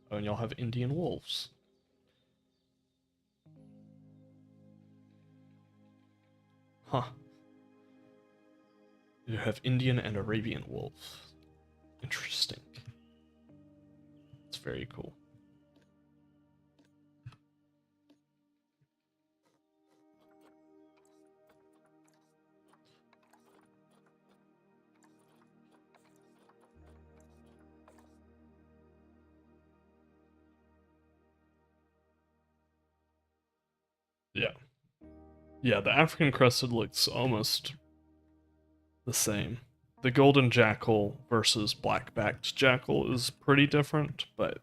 Oh, and y'all have Indian wolves. Huh. You have Indian and Arabian wolves. Interesting. It's very cool. Yeah. Yeah, the African crested looks almost the same. The golden jackal versus black-backed jackal is pretty different, but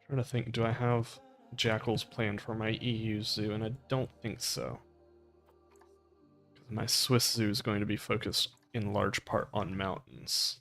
trying to think, do I have jackals planned for my EU zoo? And I don't think so. My Swiss zoo is going to be focused in large part on mountains.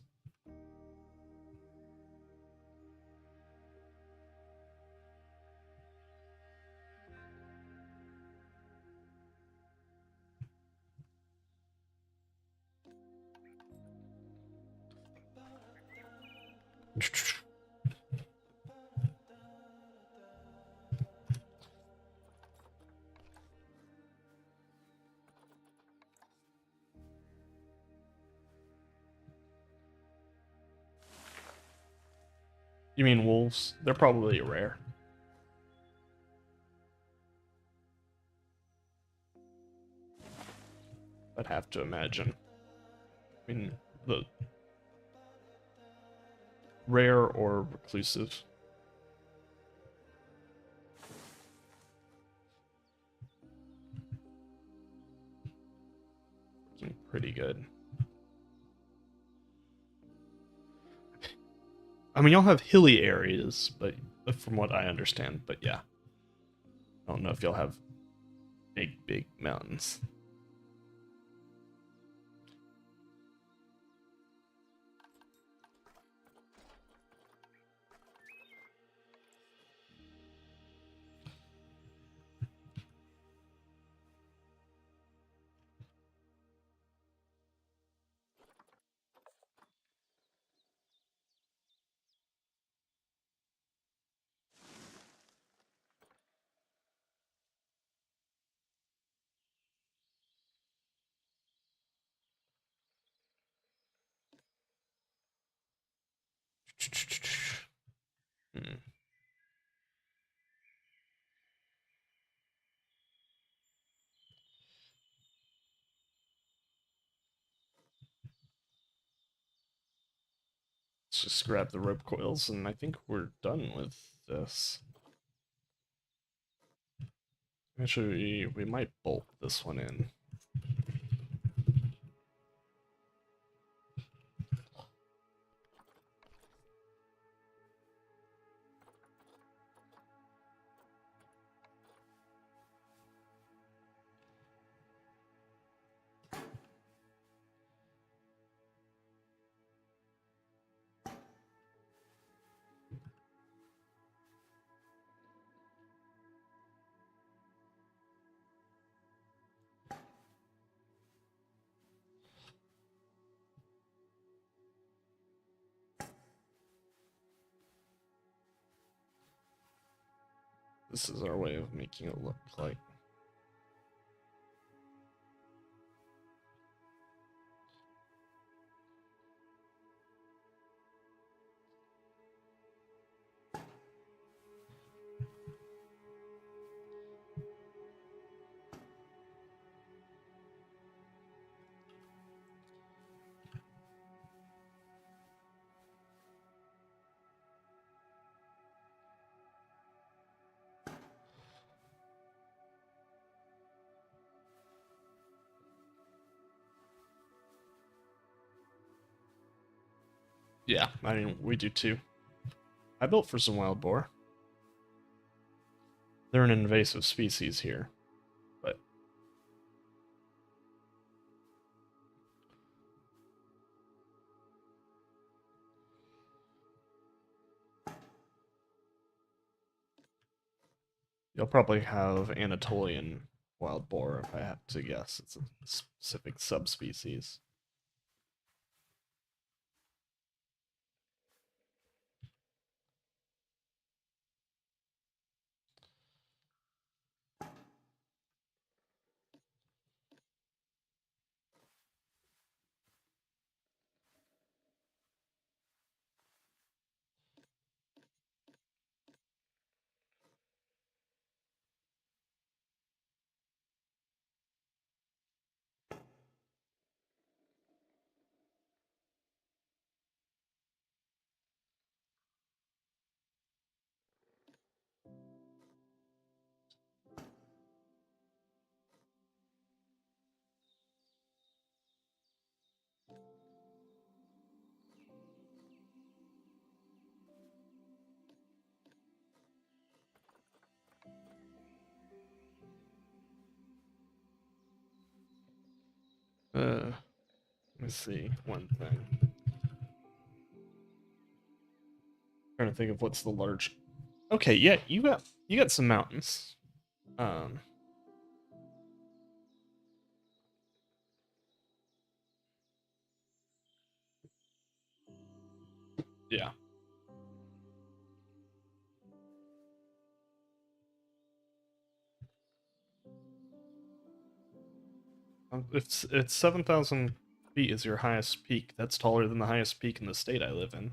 You mean wolves? They're probably rare. I'd have to imagine. I mean, the rare or reclusive. Looking pretty good. I mean, y'all have hilly areas, but from what I understand, but yeah. I don't know if y'all have big mountains. Hmm. Let's just grab the rope coils, and I think we're done with this. Actually, we might bolt this one in. This is our way of making it look like. Yeah, I mean, we do too. I built for some wild boar. They're an invasive species here, but you'll probably have Anatolian wild boar if I had to guess. It's a specific subspecies. Let me see one thing. Trying to think of what's the large. Okay, yeah, you got some mountains. Um, yeah, it's 7,000 feet is your highest peak. That's taller than the highest peak in the state I live in.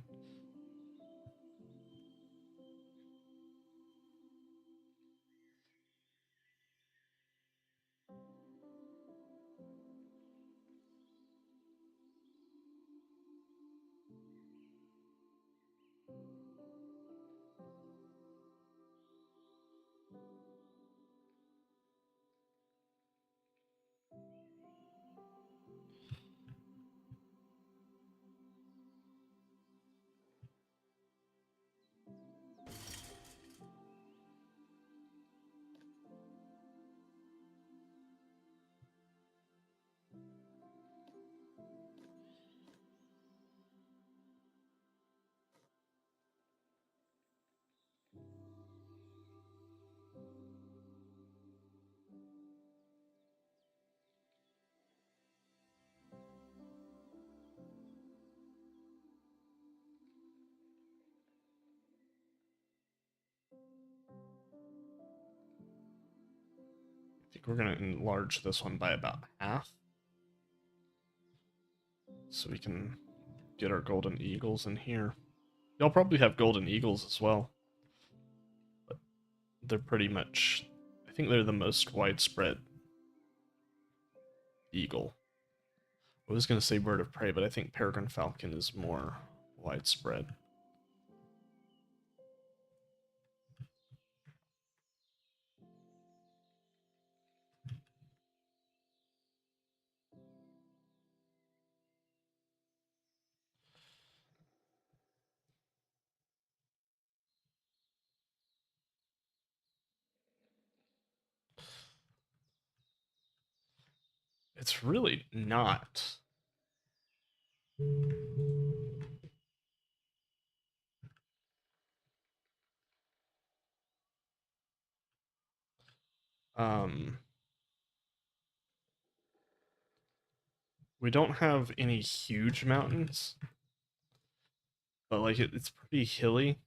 I think we're gonna enlarge this one by about half, so we can get our golden eagles in here. Y'all probably have golden eagles as well, but they're pretty much. I think they're the most widespread eagle. I was gonna say bird of prey, but I think peregrine falcon is more widespread. It's really not. Um, we don't have any huge mountains, but like it's pretty hilly.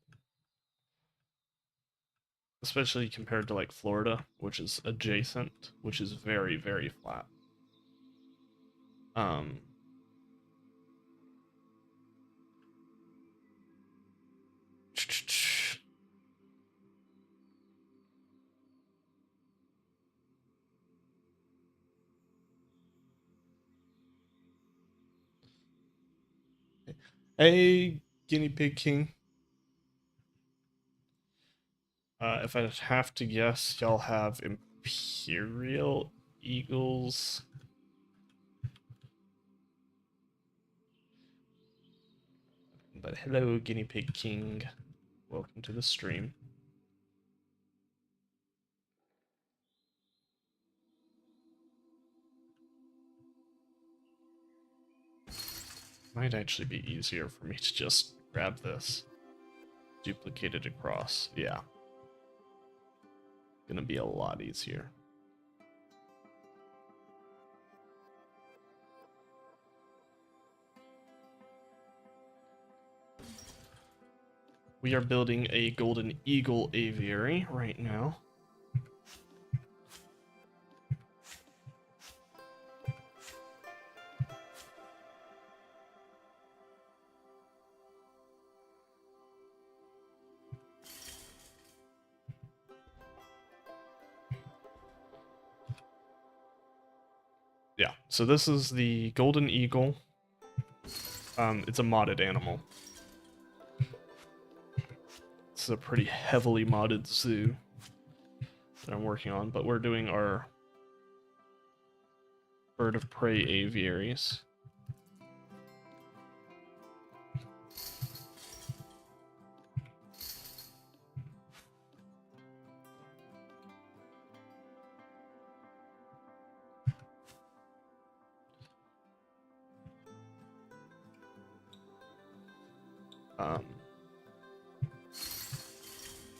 especially compared to like Florida, which is adjacent, which is very, very flat. Um, hey, guinea pig king. If I have to guess, y'all have imperial eagles. But hello, guinea pig king. Welcome to the stream. Might actually be easier for me to just grab this. Duplicate it across. Yeah. Gonna be a lot easier. We are building a golden eagle aviary right now. Yeah, so this is the golden eagle. It's a modded animal. This is a pretty heavily modded zoo that I'm working on, but we're doing our bird of prey aviaries.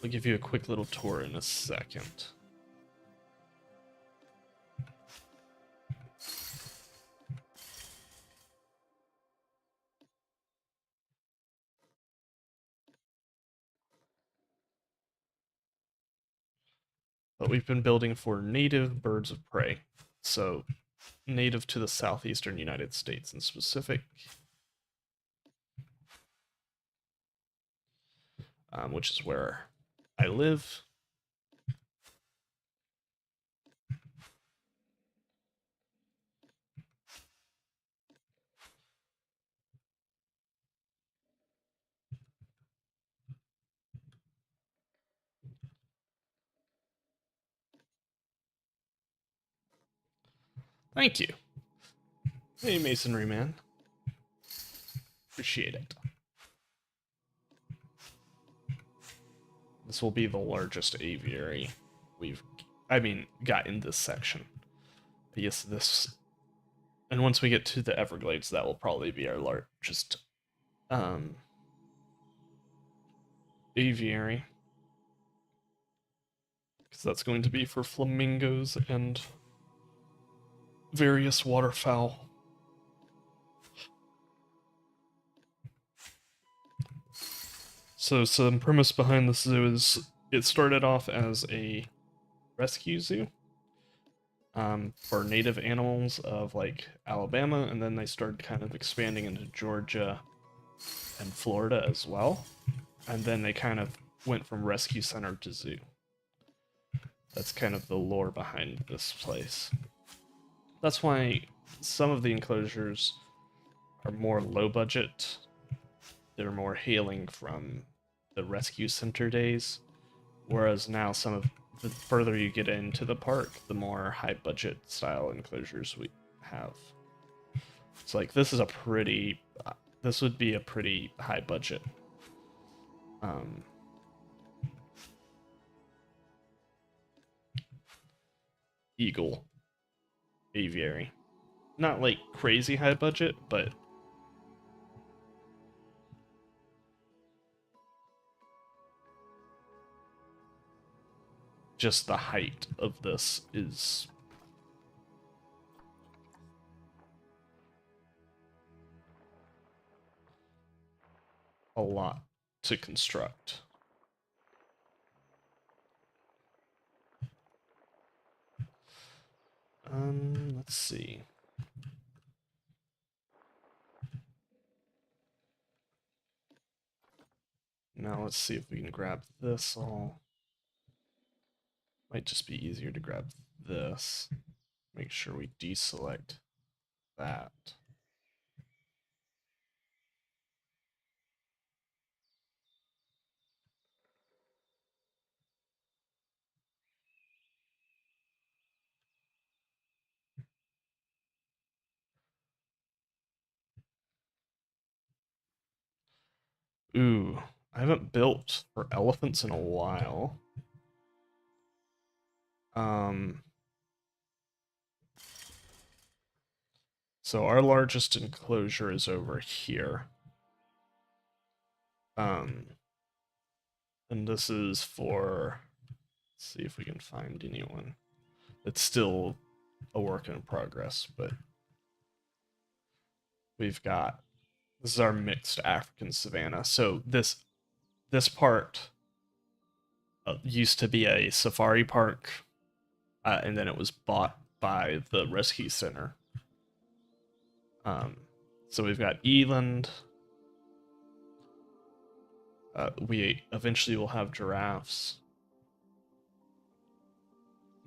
I'll give you a quick little tour in a second. But we've been building for native birds of prey. So, native to the southeastern United States in specific, which is where I live. Thank you. Hey, Masonry Man. Appreciate it. This will be the largest aviary we've, got in this section. But yes, this, and once we get to the Everglades, that will probably be our largest aviary. Because that's going to be for flamingos and various waterfowl. So some premise behind this zoo is it started off as a rescue zoo for native animals of like Alabama, and then they started kind of expanding into Georgia and Florida as well. And then they kind of went from rescue center to zoo. That's kind of the lore behind this place. That's why some of the enclosures are more low budget. They're more hailing from the rescue center days, whereas now some of the further you get into the park, the more high budget style enclosures we have. It's like this is a pretty, this would be a pretty high budget eagle aviary. Not like crazy high budget, but just the height of this is a lot to construct. Let's see. Now let's see if we can grab this all. Might just be easier to grab this. Make sure we deselect that. Ooh, I haven't built for elephants in a while. So our largest enclosure is over here. And this is for, let's see if we can find anyone. It's still a work in progress, but we've got, this is our mixed African savanna. So this part used to be a safari park, and then it was bought by the rescue center. So we've got eland. We eventually will have giraffes.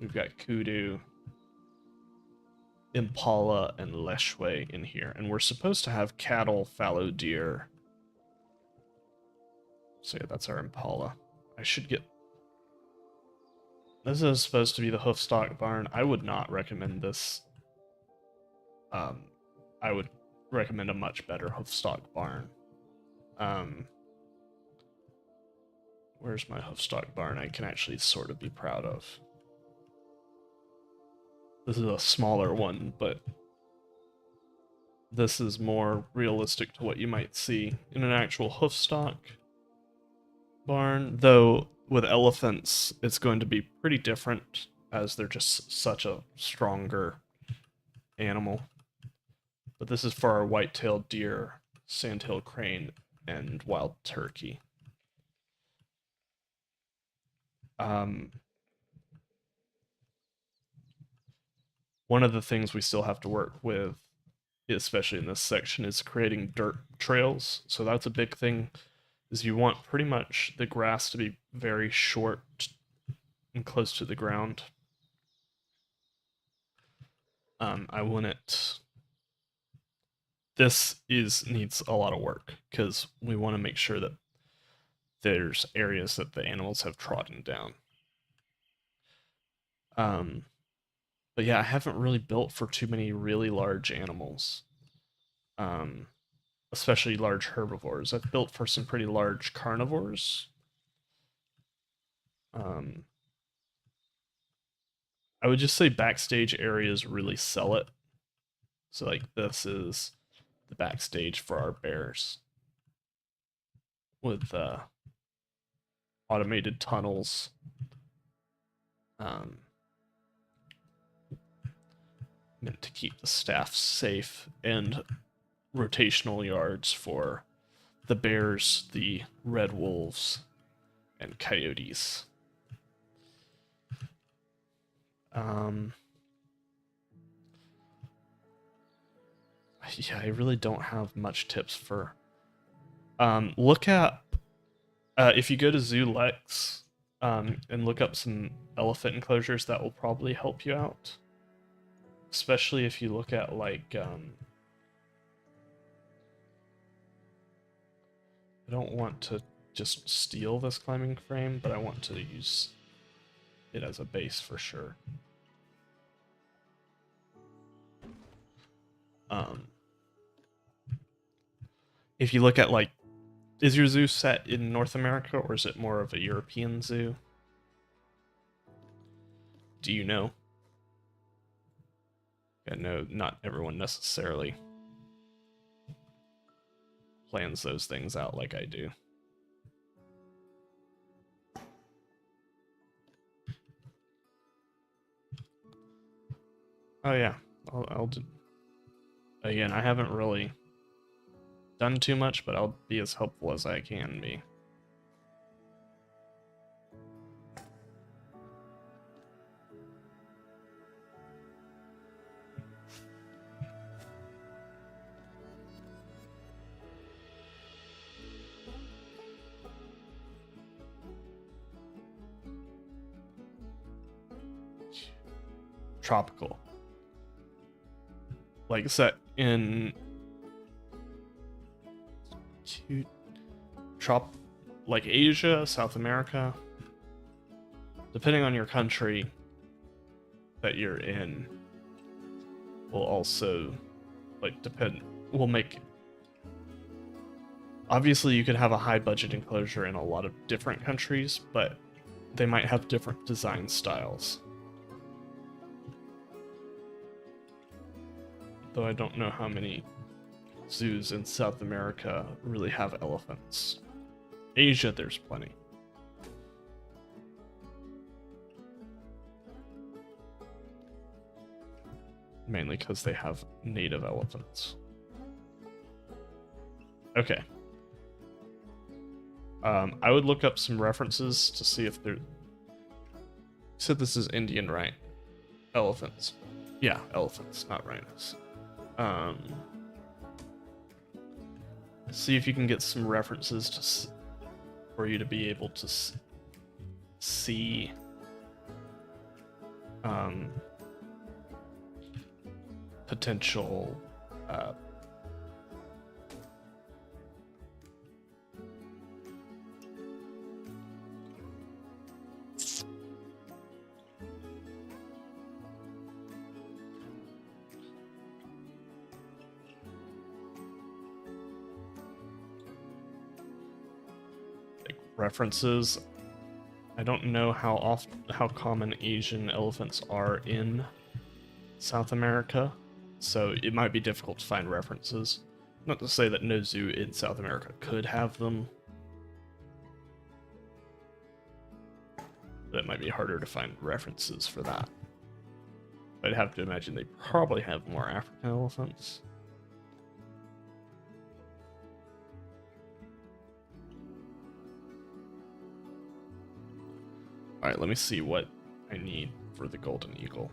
We've got kudu, impala, and leshwe in here. And we're supposed to have cattle, fallow deer. So yeah, that's our impala. I should get... This is supposed to be the hoofstock barn. I would not recommend this. I would recommend a much better hoofstock barn. Where's my hoofstock barn I can actually sort of be proud of? This is a smaller one, but this is more realistic to what you might see in an actual hoofstock barn. Though with elephants, it's going to be pretty different as they're just such a stronger animal. But this is for our white-tailed deer, sandhill crane, and wild turkey. One of the things we still have to work with, especially in this section, is creating dirt trails. So that's a big thing, is you want pretty much the grass to be very short and close to the ground. I want it... This needs a lot of work, because we want to make sure that there's areas that the animals have trodden down. But yeah, I haven't really built for too many really large animals. Especially large herbivores. I've built for some pretty large carnivores. I would just say backstage areas really sell it. So like this is the backstage for our bears with automated tunnels. Meant to keep the staff safe, and rotational yards for the bears, the red wolves, and coyotes. Yeah, I really don't have much tips for... look at... if you go to ZooLex, and look up some elephant enclosures, that will probably help you out. Especially if you look at, like, I don't want to just steal this climbing frame, but I want to use it as a base for sure. If you look at, like, is your zoo set in North America, or is it more of a European zoo? Do you know? Yeah, no, not everyone necessarily plans those things out like I do. Oh yeah, I'll do... Again, I haven't really done too much, but I'll be as helpful as I can be. tropical. Like set in like Asia, South America. Depending on your country that you're in, will also will make. Obviously, you could have a high budget enclosure in a lot of different countries, but they might have different design styles. Though I don't know how many zoos in South America really have elephants. Asia, there's plenty. Mainly because they have native elephants. Okay. I would look up some references to see if they're... said this is Indian, right? Elephants. Yeah, elephants, not rhinos. See if you can get some references for you to be able to see potential references. I don't know how common Asian elephants are in South America, so it might be difficult to find references. Not to say that no zoo in South America could have them, but it might be harder to find references for that. I'd have to imagine they probably have more African elephants. Alright, let me see what I need for the golden eagle.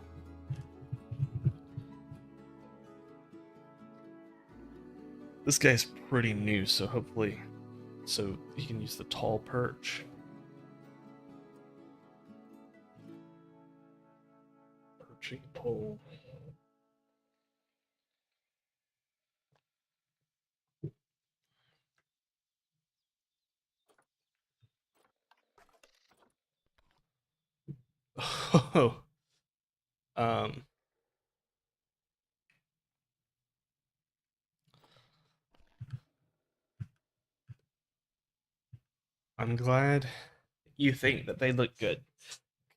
This guy's pretty new, so hopefully... so he can use the tall perch. Perching pole. Oh. I'm glad you think that they look good,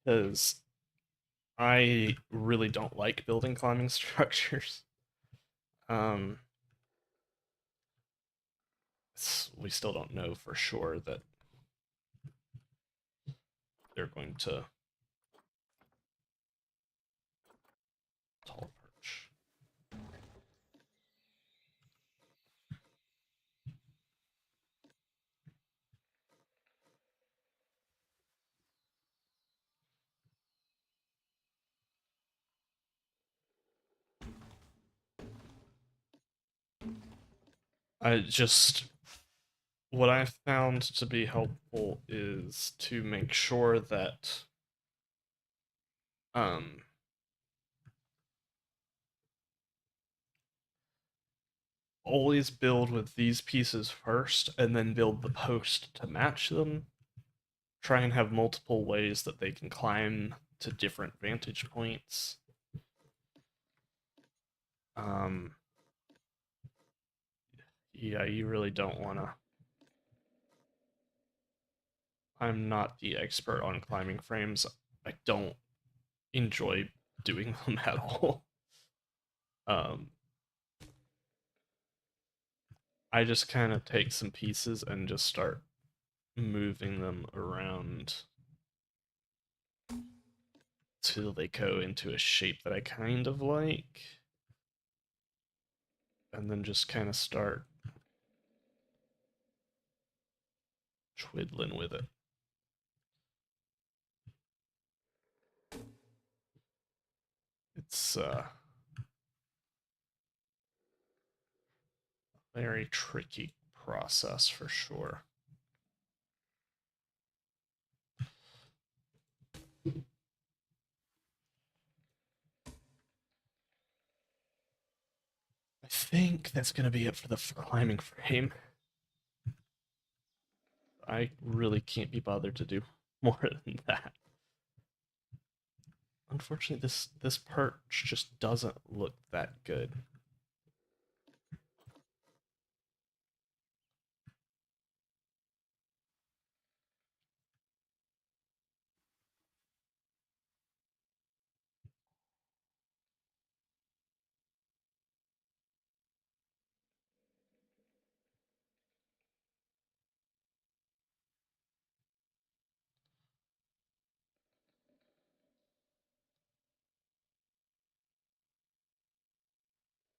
because I really don't like building climbing structures. We still don't know for sure that they're going to tall perch. What I found to be helpful is to make sure that always build with these pieces first and then build the post to match them. Try and have multiple ways that they can climb to different vantage points. Yeah, you really don't want to... I'm not the expert on climbing frames. I don't enjoy doing them at all. I just kind of take some pieces and just start moving them around till they go into a shape that I kind of like. And then just kind of start twiddling with it. It's a very tricky process for sure. think that's going to be it for the climbing frame. I really can't be bothered to do more than that. Unfortunately, this perch just doesn't look that good.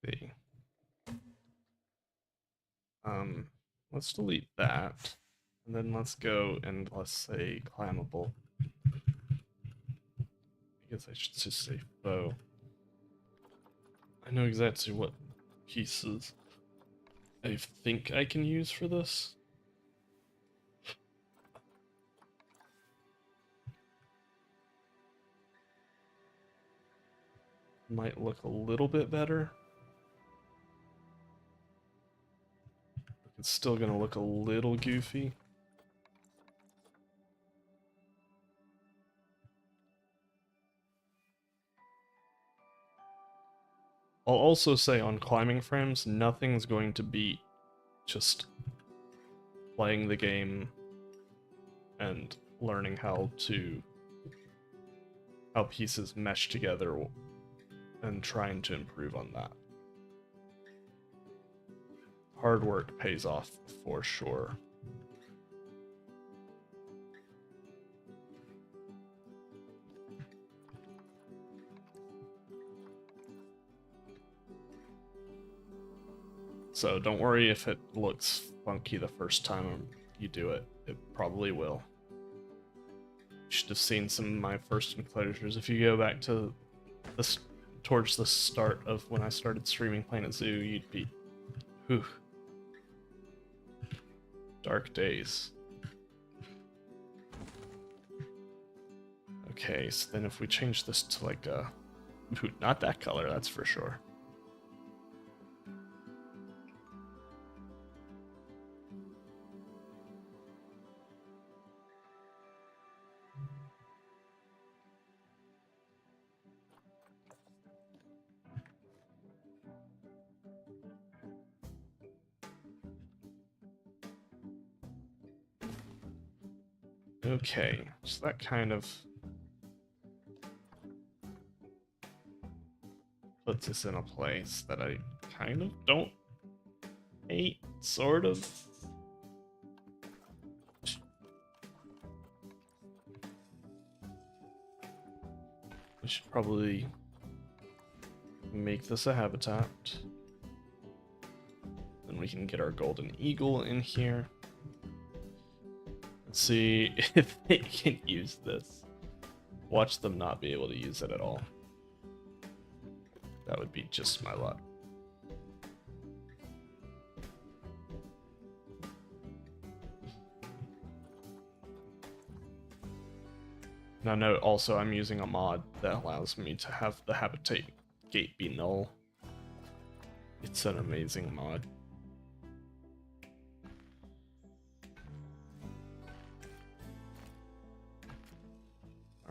See. Let's delete that. And then let's go and let's say climbable. I guess I should just say bow. I know exactly what pieces I think I can use for this. Might look a little bit better. It's still gonna look a little goofy. I'll also say on climbing frames, nothing's going to beat just playing the game and learning how pieces mesh together and trying to improve on that. Hard work pays off for sure. So don't worry if it looks funky the first time you do it. It probably will. You should have seen some of my first enclosures. If you go back to this towards the start of when I started streaming Planet Zoo, you'd be, whew, dark days. Okay, so then if we change this to like a, not that color, that's for sure. Okay, so that kind of puts us in a place that I kind of don't hate, sort of. We should probably make this a habitat. Then we can get our golden eagle in here. Let's see if they can use this. Watch them not be able to use it at all. That would be just my luck. Now note also I'm using a mod that allows me to have the habitat gate be null. It's an amazing mod.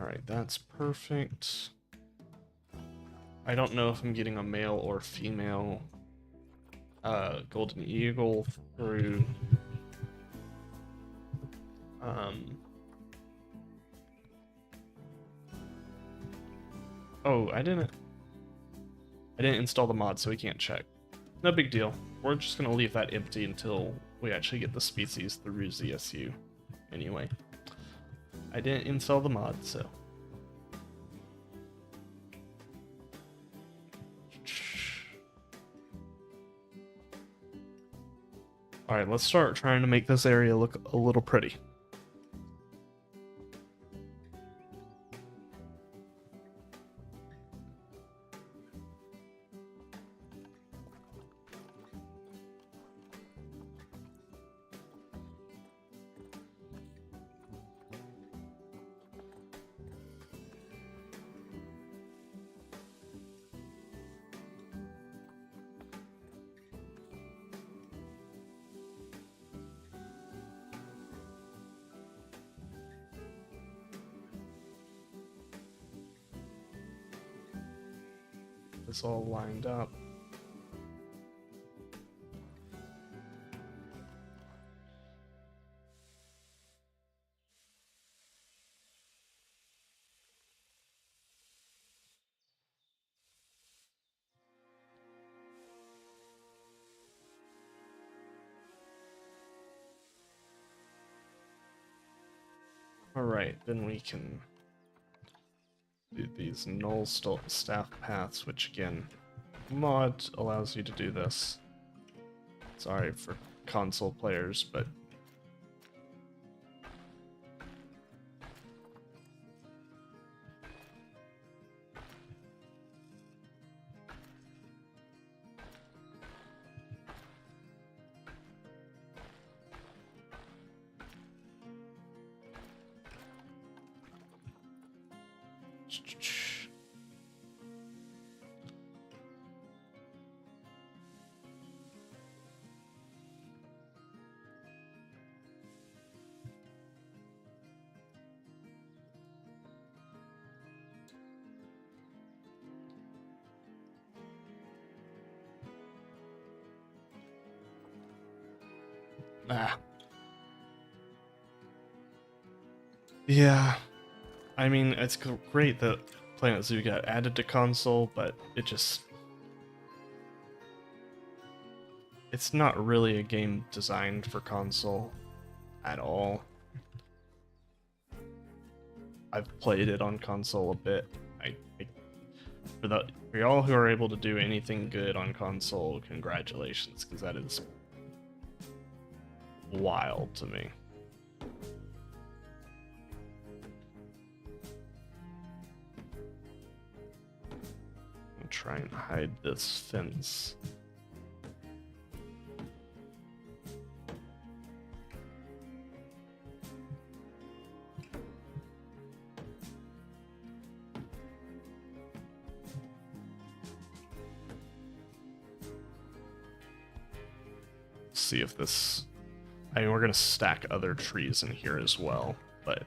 Alright, that's perfect. I don't know if I'm getting a male or female golden eagle through oh, I didn't install the mod, so we can't check. No big deal. We're just gonna leave that empty until we actually get the species through ZSU. Anyway, I didn't install the mod, so. Alright, let's start trying to make this area look a little pretty. this all lined up. Alright, then we can do these null staff paths, which again, mod allows you to do this. Sorry for console players, but yeah, I mean, it's great that Planet Zoo got added to console, but it's not really a game designed for console at all. I've played it on console a bit. For y'all who are able to do anything good on console, congratulations, because that is wild to me. I'll try and hide this fence. See if this... I mean, we're going to stack other trees in here as well, but...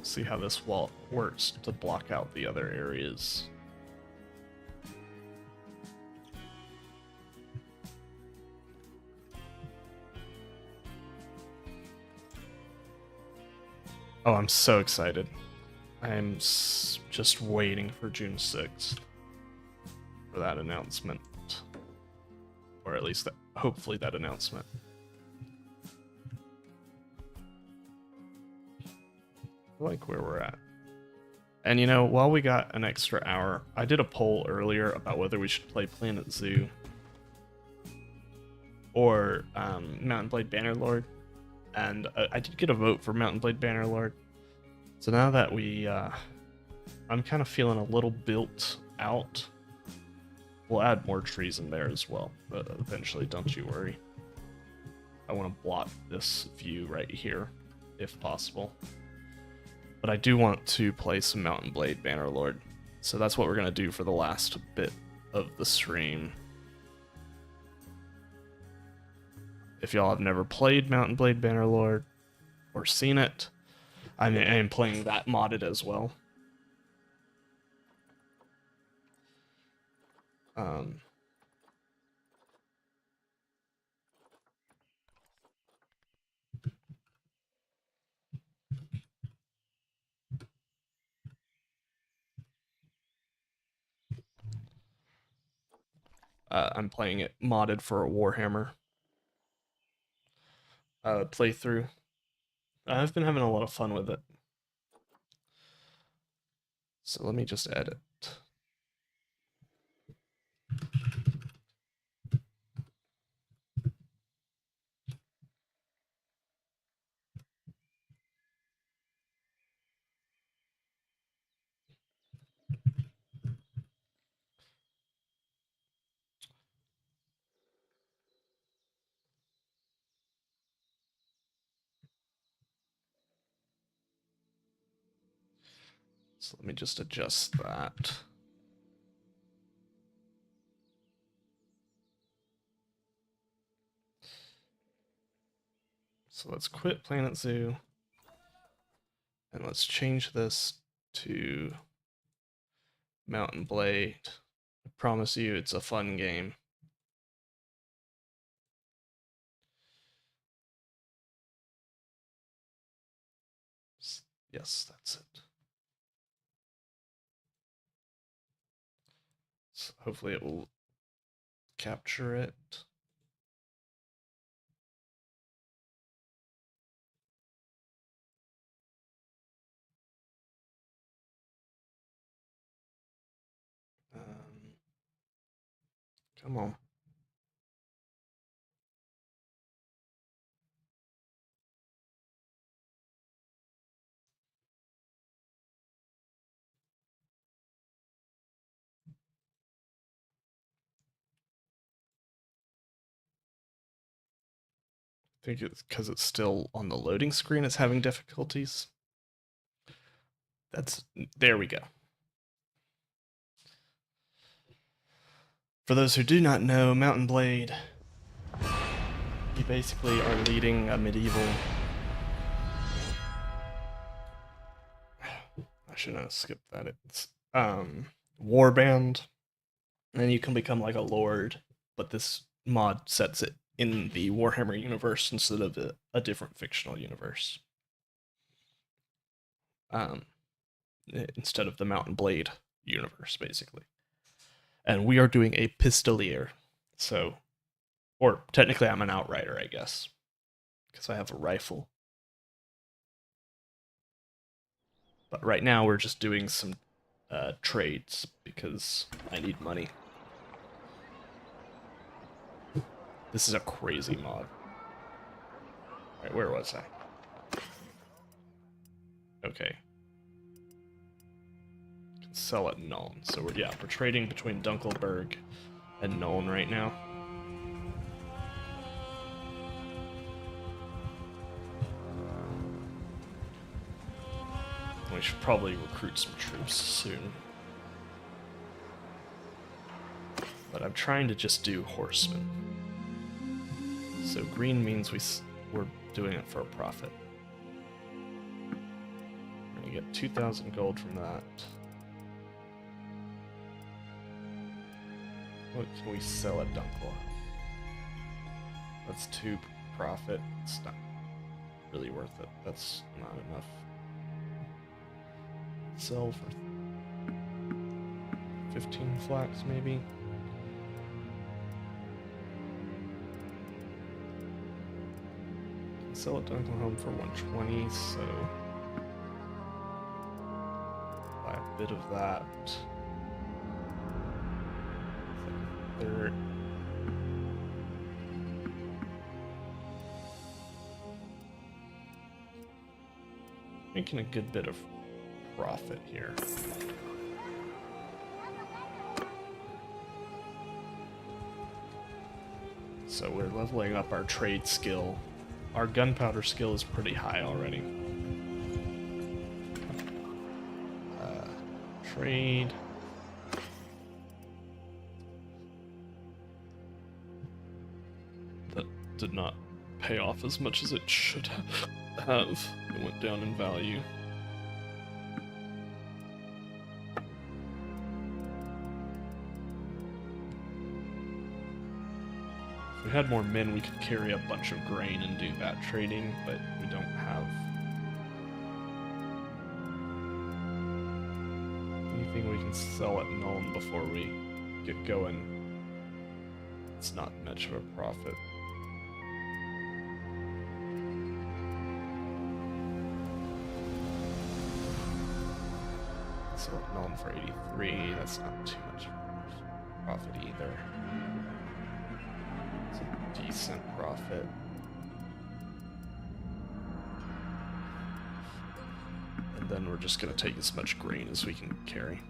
see how this wall works to block out the other areas. Oh, I'm so excited. I'm just waiting for June 6th for that announcement. Or at least, hopefully, that announcement. I like where we're at. And you know, while we got an extra hour, I did a poll earlier about whether we should play Planet Zoo or Mount & Blade Bannerlord, and I did get a vote for Mount & Blade Bannerlord. So now that I'm kind of feeling a little built out. We'll add more trees in there as well, but eventually, don't you worry. I want to block this view right here, if possible. But I do want to play some Mount & Blade Bannerlord, so that's what we're going to do for the last bit of the stream. If y'all have never played Mount & Blade Bannerlord, or seen it, I am playing that modded as well. I'm playing it modded for a Warhammer playthrough. I've been having a lot of fun with it. So let me just edit. So let me just adjust that. So let's quit Planet Zoo. And let's change this to Mountain Blade. I promise you it's a fun game. Yes, that's it. So hopefully it will capture it. Come on. I think it's because it's still on the loading screen, it's having difficulties. There we go. For those who do not know, Mountain Blade, you basically are leading a medieval. I shouldn't have skipped that. It's warband, and you can become like a lord, but this mod sets it in the Warhammer universe instead of a different fictional universe. Instead of the Mountain Blade universe, basically. And we are doing a pistolier, so, or technically I'm an outrider, I guess, because I have a rifle. But right now we're just doing some trades because I need money. This is a crazy mod. Alright, where was I? Okay. Can sell at Nuln. So we're trading between Dunkelberg and Nuln right now. We should probably recruit some troops soon. But I'm trying to just do horsemen. So green means we're doing it for a profit. We're gonna get 2,000 gold from that. What can we sell at Dunkel? That's 2 profit. It's not really worth it. That's not enough. Sell for 15 flax, maybe. Sell at Dunkelhelm for 120, so buy a bit of that. Third. Making a good bit of profit here. So we're leveling up our trade skill. Our gunpowder skill is pretty high already. Trade. That did not pay off as much as it should have. It went down in value. If we had more men, we could carry a bunch of grain and do that trading, but we don't have anything we can sell at Nuln before we get going. It's not much of a profit. Sell at Nuln for 83, that's not too much profit either. It's a decent profit. And then we're just going to take as much grain as we can carry.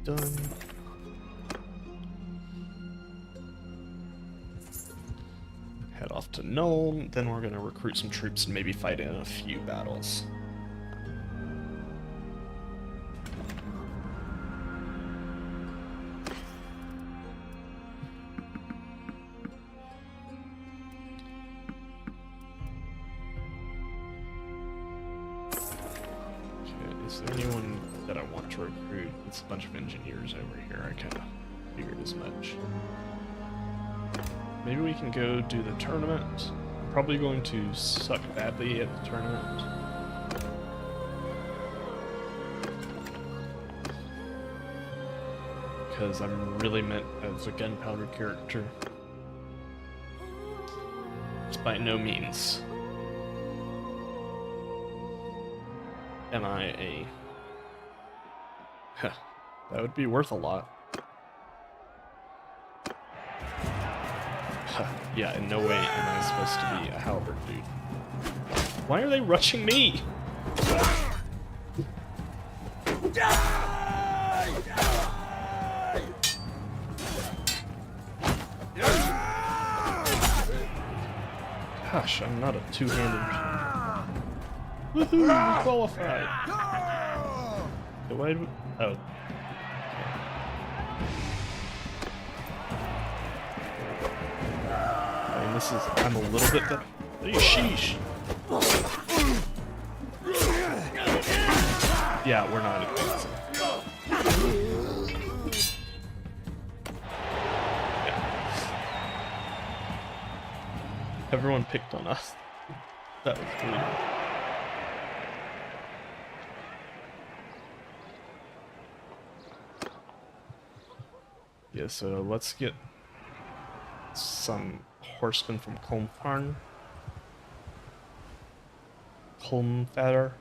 Done. Head off to Nuln, then we're going to recruit some troops and maybe fight in a few battles. anyone that I want to recruit. It's a bunch of engineers over here. I kind of figured as much. Maybe we can go do the tournament. I'm probably going to suck badly at the tournament. Because I'm really meant as a gunpowder character. It's by no means am I a... that would be worth a lot. Yeah, in no way am I supposed to be a halberd dude. Why are they rushing me? Gosh, I'm not a two-handed... Woohoo! We qualified! So why do... Oh. I mean, this is... I'm a little bit... Hey, sheesh! Yeah, we're not advancing. Everyone picked on us. That was weird. Yeah, so let's get some horsemen from Colmfatter.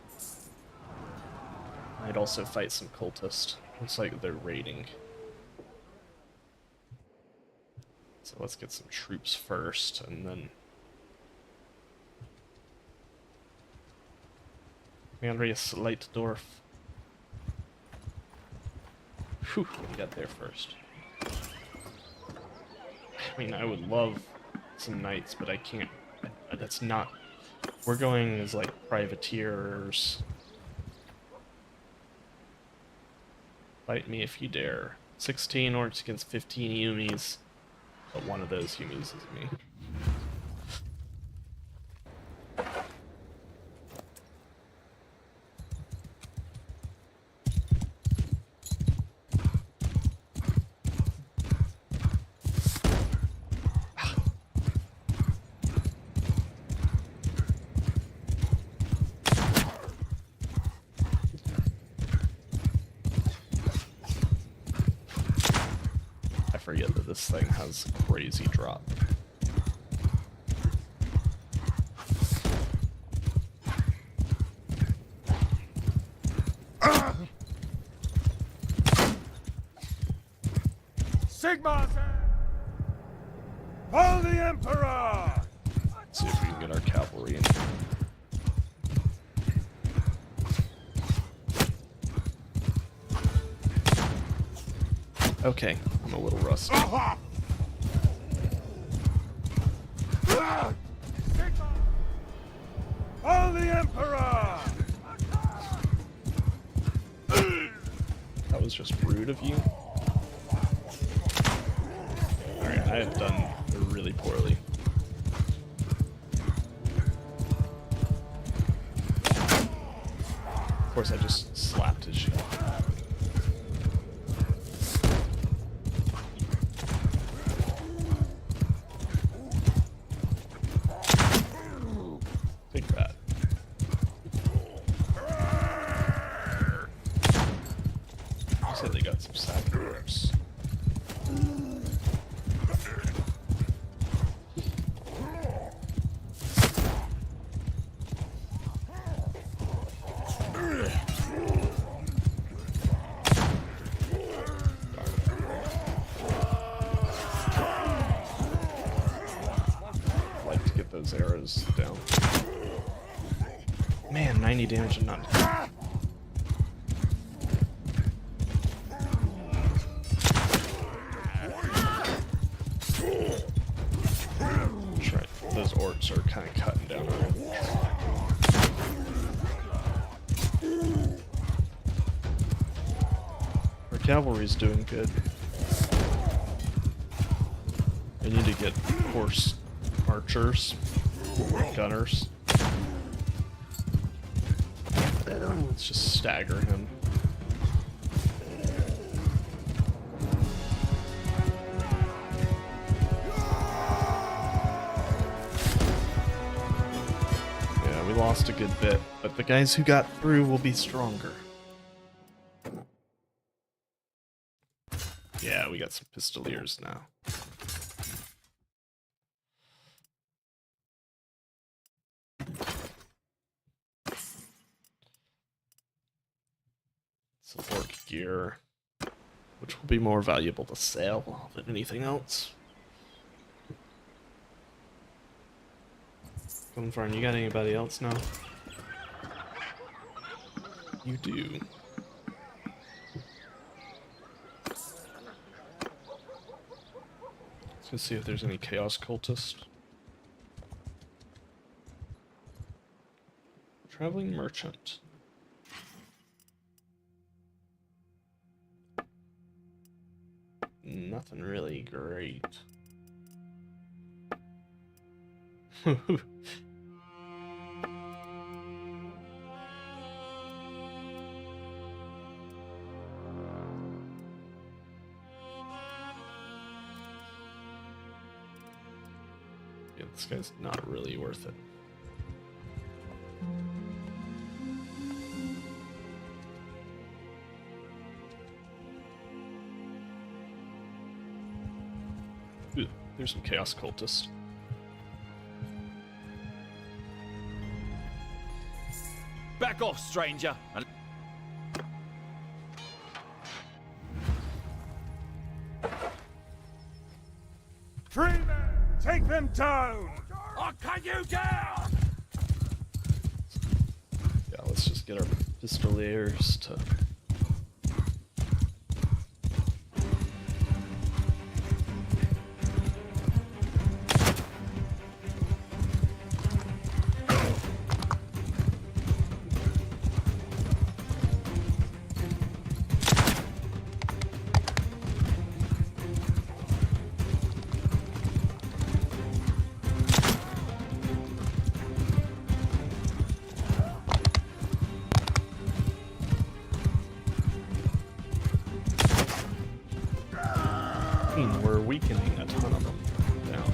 I'd also fight some cultists. Looks like they're raiding. So let's get some troops first, and then... Andreas Leitdorf. Whew, we got there first. I mean, I would love some knights, but I can't. That's not... We're going as, like, privateers. Fight me if you dare. 16 orcs against 15 Yumis. But one of those Yumis is me. I forget that this thing has crazy drop. Sigma! Call the Emperor! Let's see if we can get our cavalry in. Okay, I'm a little rusty. Call the Emperor! That was just rude of you. Alright, I have done really poorly. Of course, I just slapped his shield. Take that. I said they got some savannas. Those arrows down. Man, 90 damage and not dead. That's right. Those orcs are kind of cutting down on it. Our cavalry's doing good. I need to get horse archers, gunners. Let's just stagger him. Yeah, we lost a good bit, but the guys who got through will be stronger. Yeah, we got some pistoliers now. Some orc gear, which will be more valuable to sell than anything else. Gunfarn, you got anybody else now? You do. Let's see if there's any chaos cultists. Traveling merchant. Nothing really great. Yeah, this guy's not really worth it. Ooh, there's some chaos cultists. Back off, stranger. Freemen, take them down! I'll cut you down! Yeah, let's just get our pistoliers to... We're weakening a ton of them down.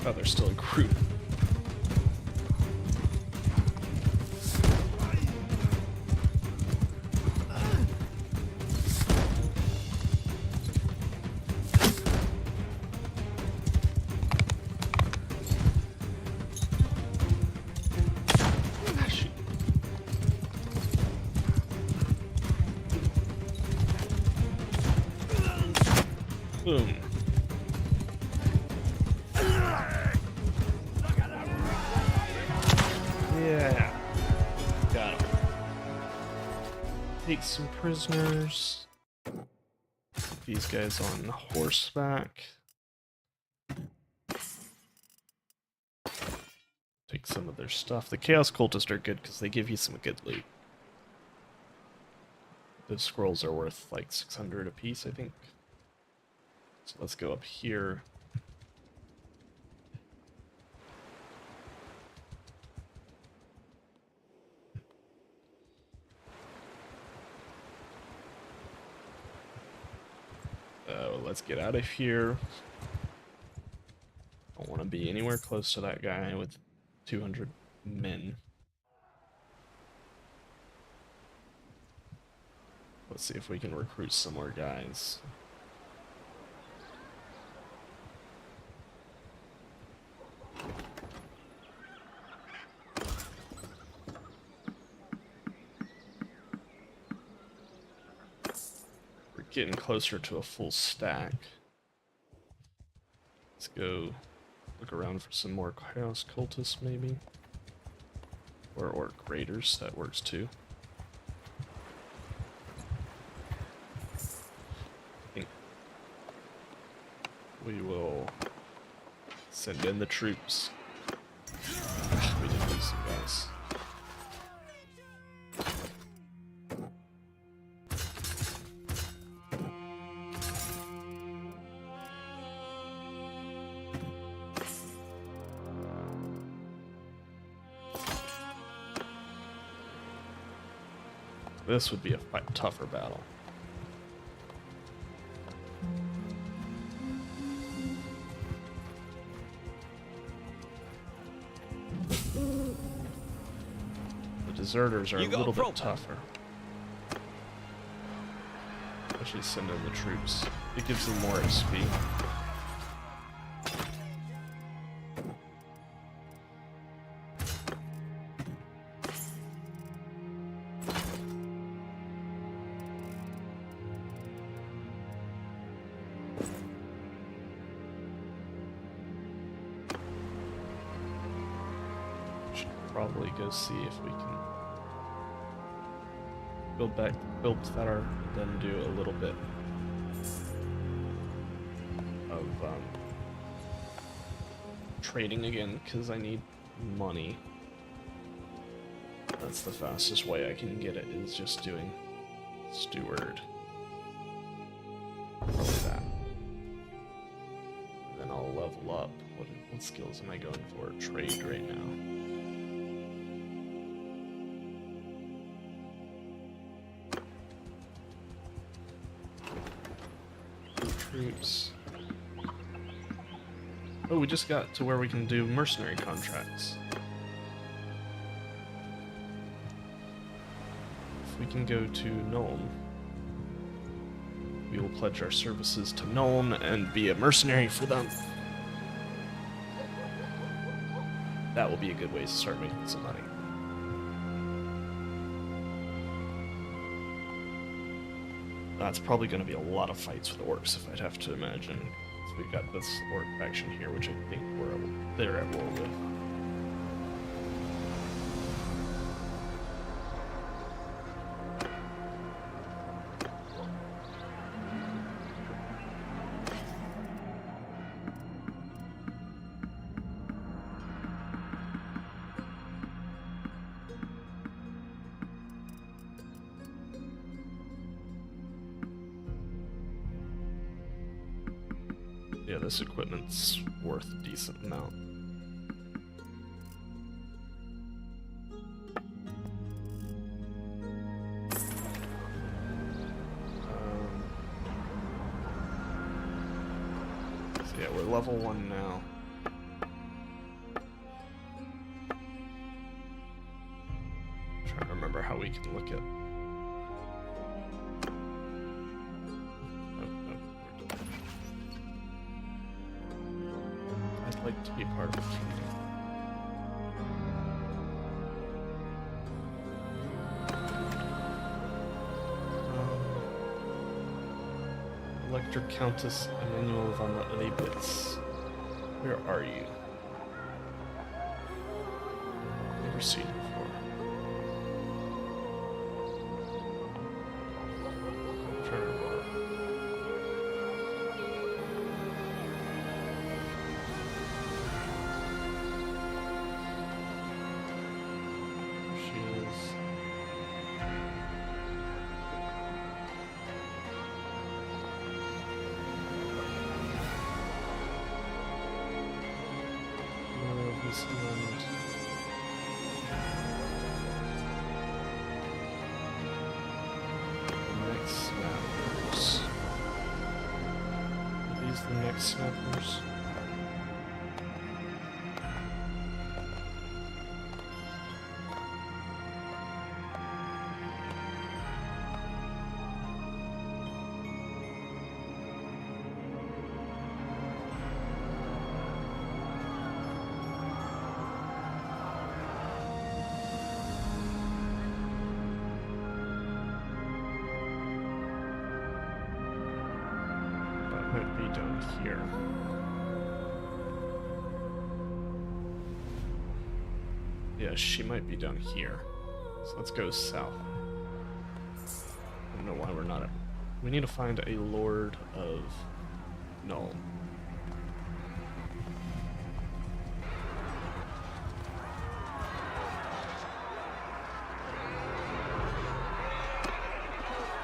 Oh, they're still in group. Ah, shoot. Boom. Yeah. Got him. Take some prisoners. Put these guys on horseback. Take some of their stuff. The Chaos Cultists are good because they give you some good loot. Those scrolls are worth like 600 apiece, I think. So let's go up here. Let's get out of here. Don't want to be anywhere close to that guy with 200 men. Let's see if we can recruit some more guys. Getting closer to a full stack. Let's go look around for some more chaos cultists, maybe. Or orc raiders, that works too. I think we will send in the troops. We did lose some guys. This would be a tougher battle. The deserters are a little bit tougher. Actually send in the troops. It gives them more XP. Probably go see if we can build better, then do a little bit of trading again, because I need money. That's the fastest way I can get it, is just doing steward. Probably that. And then I'll level up. What skills am I going for? Trade right now. Troops. Oh, we just got to where we can do mercenary contracts. If we can go to Nuln, we will pledge our services to Nuln and be a mercenary for them. That will be a good way to start making some money. That's probably going to be a lot of fights with orcs, if I'd have to imagine. So we've got this orc faction here, which I think they're at war with. Yeah, this equipment's worth a decent amount. So yeah, we're level 1 now. I'm trying to remember how we can look at. I'd like to be part of a kingdom. Elector Countess Emmanuel von Lebitz. Where are you? Never seen her before. I'm trying to remember. Snappers. Are these the next snappers? Might be down here. Yeah, she might be down here. So let's go south. I don't know why we're not. We need to find a Lord of Null.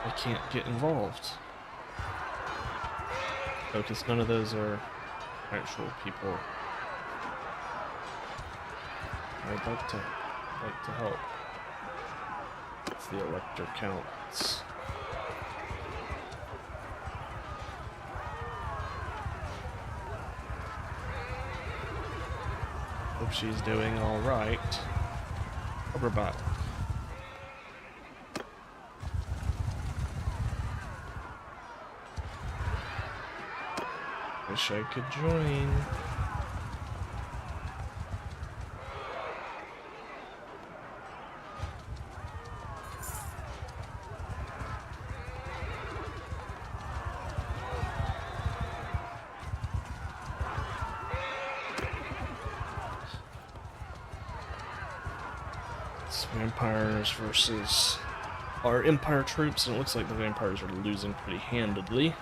I can't get involved. Oh, because none of those are actual people. I'd like to help. It's the elector counts. Hope she's doing all right. Rubber bot. Wish I could join. It's vampires versus our Empire troops, and it looks like the vampires are losing pretty handedly.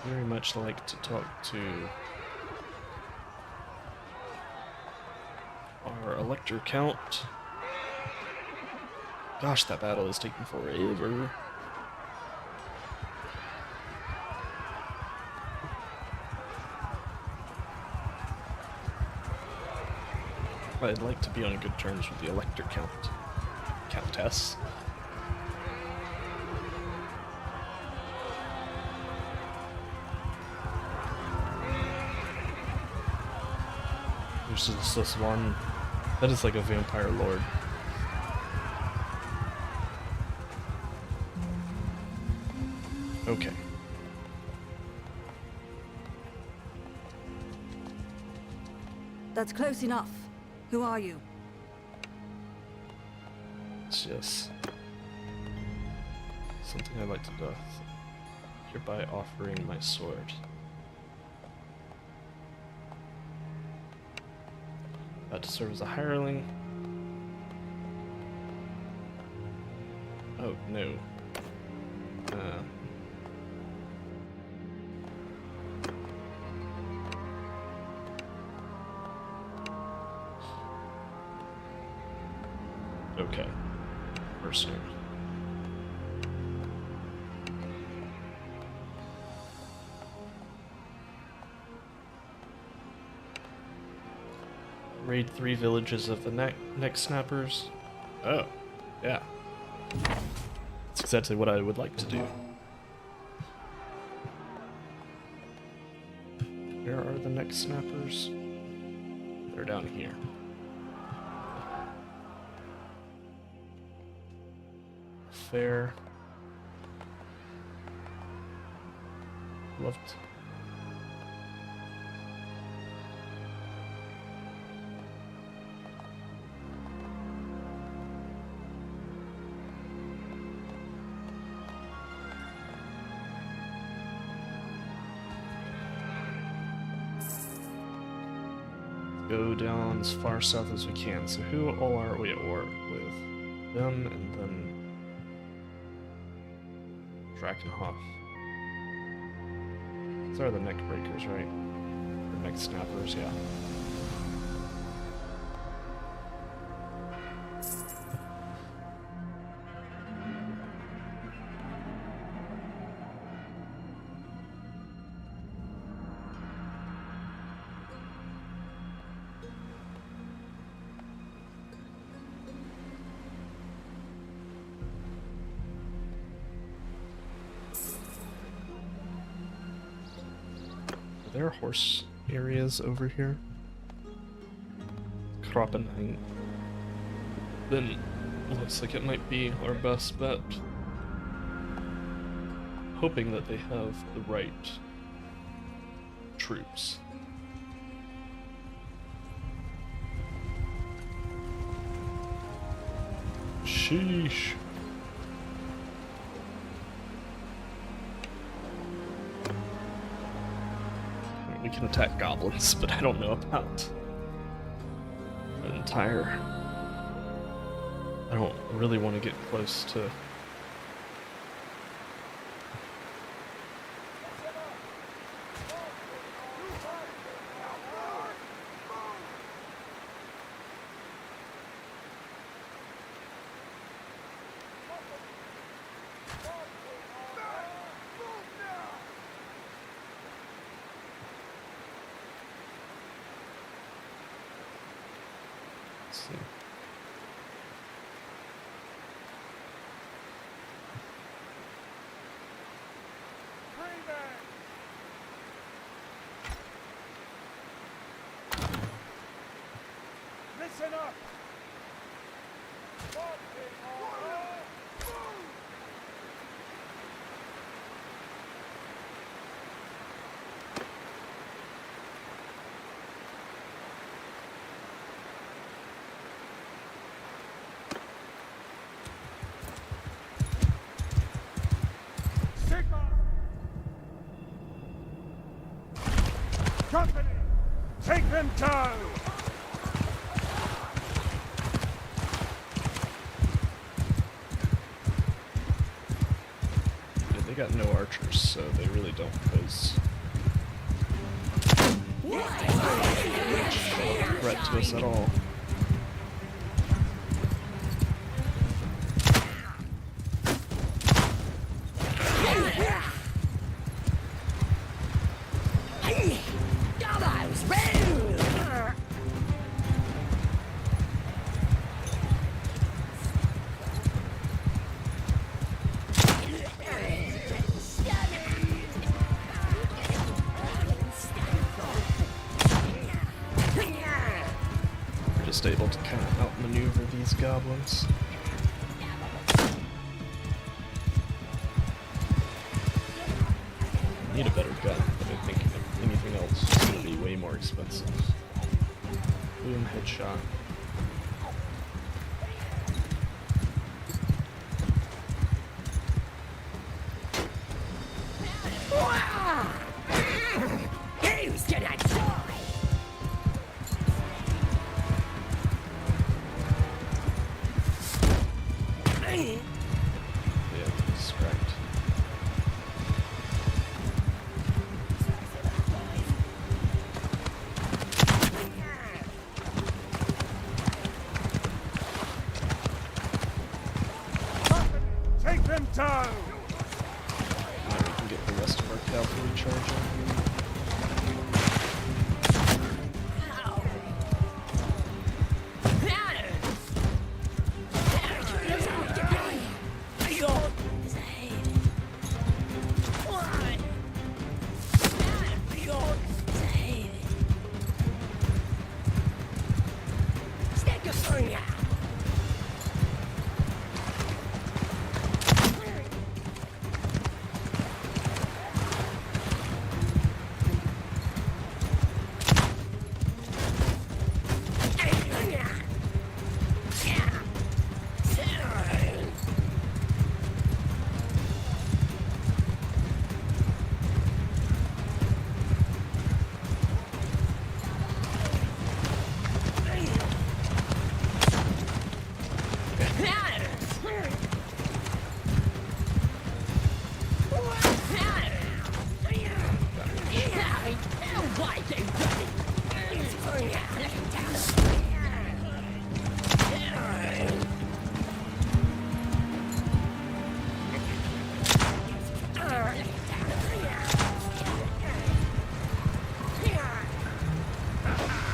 Very much like to talk to our elector count. Gosh, that battle is taking forever. I'd like to be on good terms with the elector countess. There's this one that is like a vampire lord. Okay. That's close enough. Who are you? It's just something I'd like to do. Hereby offering my sword. About to serve as a hireling. Oh, no. Okay. Mercenary. Raid 3 villages of the neck snappers. Oh, yeah. That's exactly what I would like to do. Where are the neck snappers? They're down here. Fair. Loved. Go down as far south as we can. So who all are we at war with? Them and then Drakenhof. These are the neck breakers, right? Or neck snappers, yeah. There are horse areas over here. Kroppenheim. Then looks like it might be our best bet. Hoping that they have the right troops. Sheesh. We can attack goblins, but I don't know about an entire... I don't really want to get close to... Let's see. Listen up! Sigma! Company! Take them down! They got no archers, so they really don't pose a threat to us at all. Just able to kind of outmaneuver these goblins. Need a better gun, but I think anything else is going to be way more expensive. Boom, headshot. Who's gonna die? Yeah, he's cracked. Take them down! Now we can get the rest of our cavalry charging.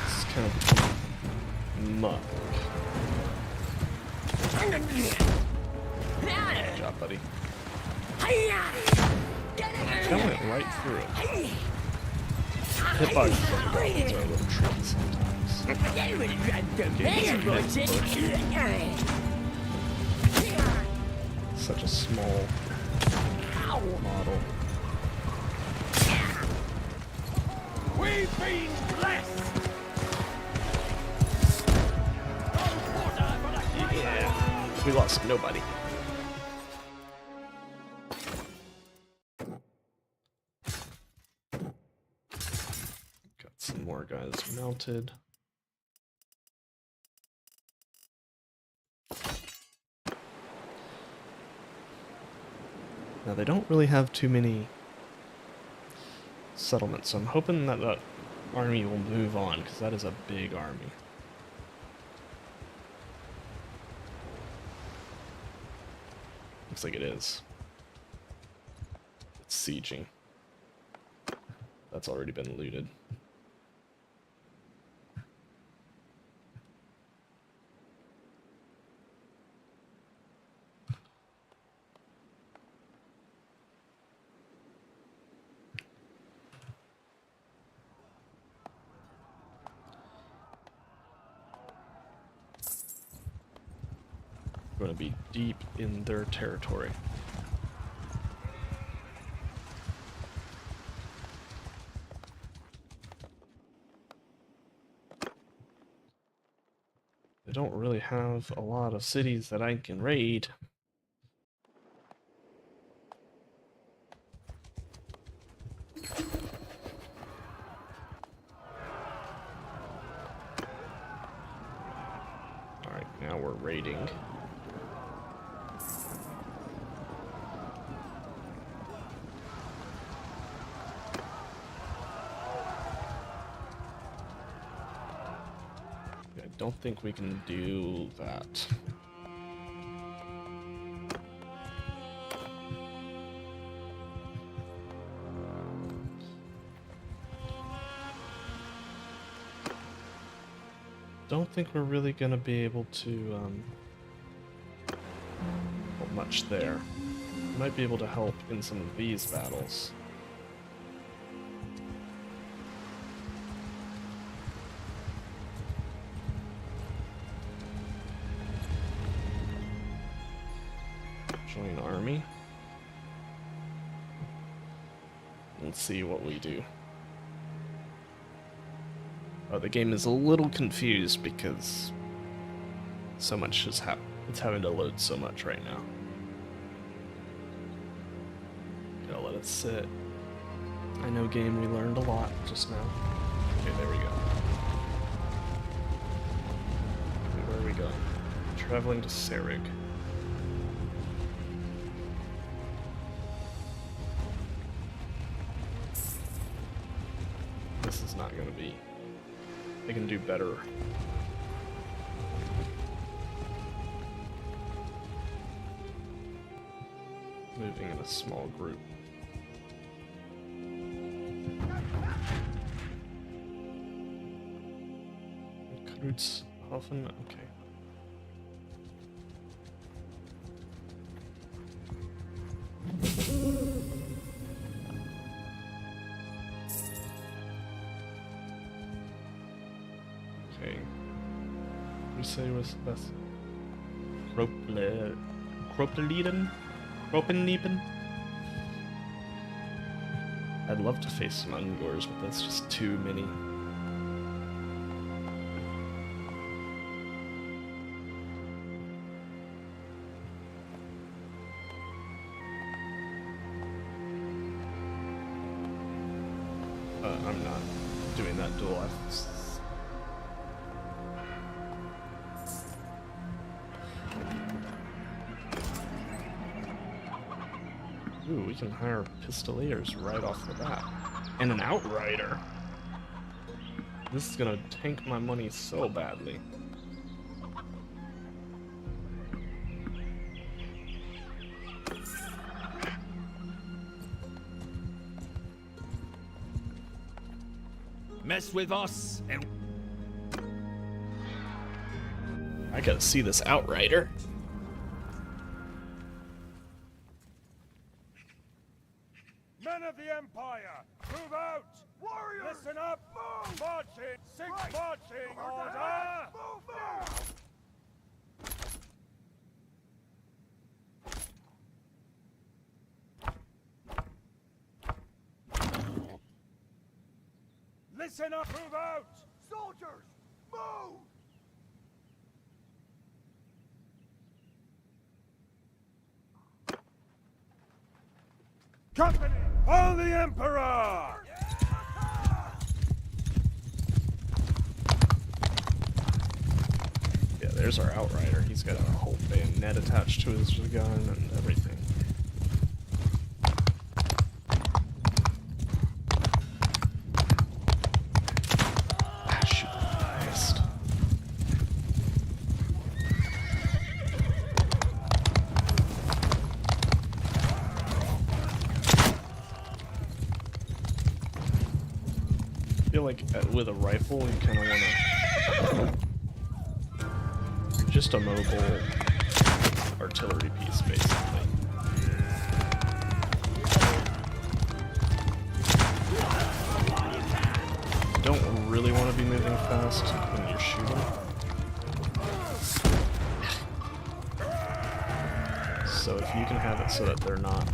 It's kind of muck. Good job, buddy. That went right through it. Hitboxes on the goblins are a little tricky sometimes. Such a small model. We've been blessed! Yeah, we lost nobody. guys mounted. Now they don't really have too many settlements, so I'm hoping that that army will move on, because that is a big army. Looks like it is. It's sieging. That's already been looted. Going to be deep in their territory. They don't really have a lot of cities that I can raid. Alright, now we're raiding. I don't think we can do that. Don't think we're really gonna be able to put much there. We might be able to help in some of these battles. Join army. And see what we do. Oh, the game is a little confused because so much has happened. It's having to load so much right now. Gotta let it sit. I know, game, we learned a lot just now. Okay, there we go. Okay, where are we going? Traveling to Serig. This is not gonna be... They can do better. Moving in a small group. Kreutzhofen, okay. Okay. You say was das Kropeliden? Kropenlieben? I'd love to face some Ungors, but that's just too many. I'm not doing that duel. Ooh, we can hire pistoliers right off the bat. And an outrider! This is gonna tank my money so badly. Mess with us and I gotta see this outrider. Men of the Empire, move out! Warriors! Listen up! Move! Marching! Six marching order! Move now! Listen up! Move out! Soldiers! Move! Company! Follow the Emperor! there's our outrider. He's got a whole bayonet attached to his gun and everything. Ah, shoot, I missed. I feel like with a rifle, you kind of want to... You're just a mobile artillery piece, basically. You don't really want to be moving fast when you're shooting. So if you can have it so that they're not...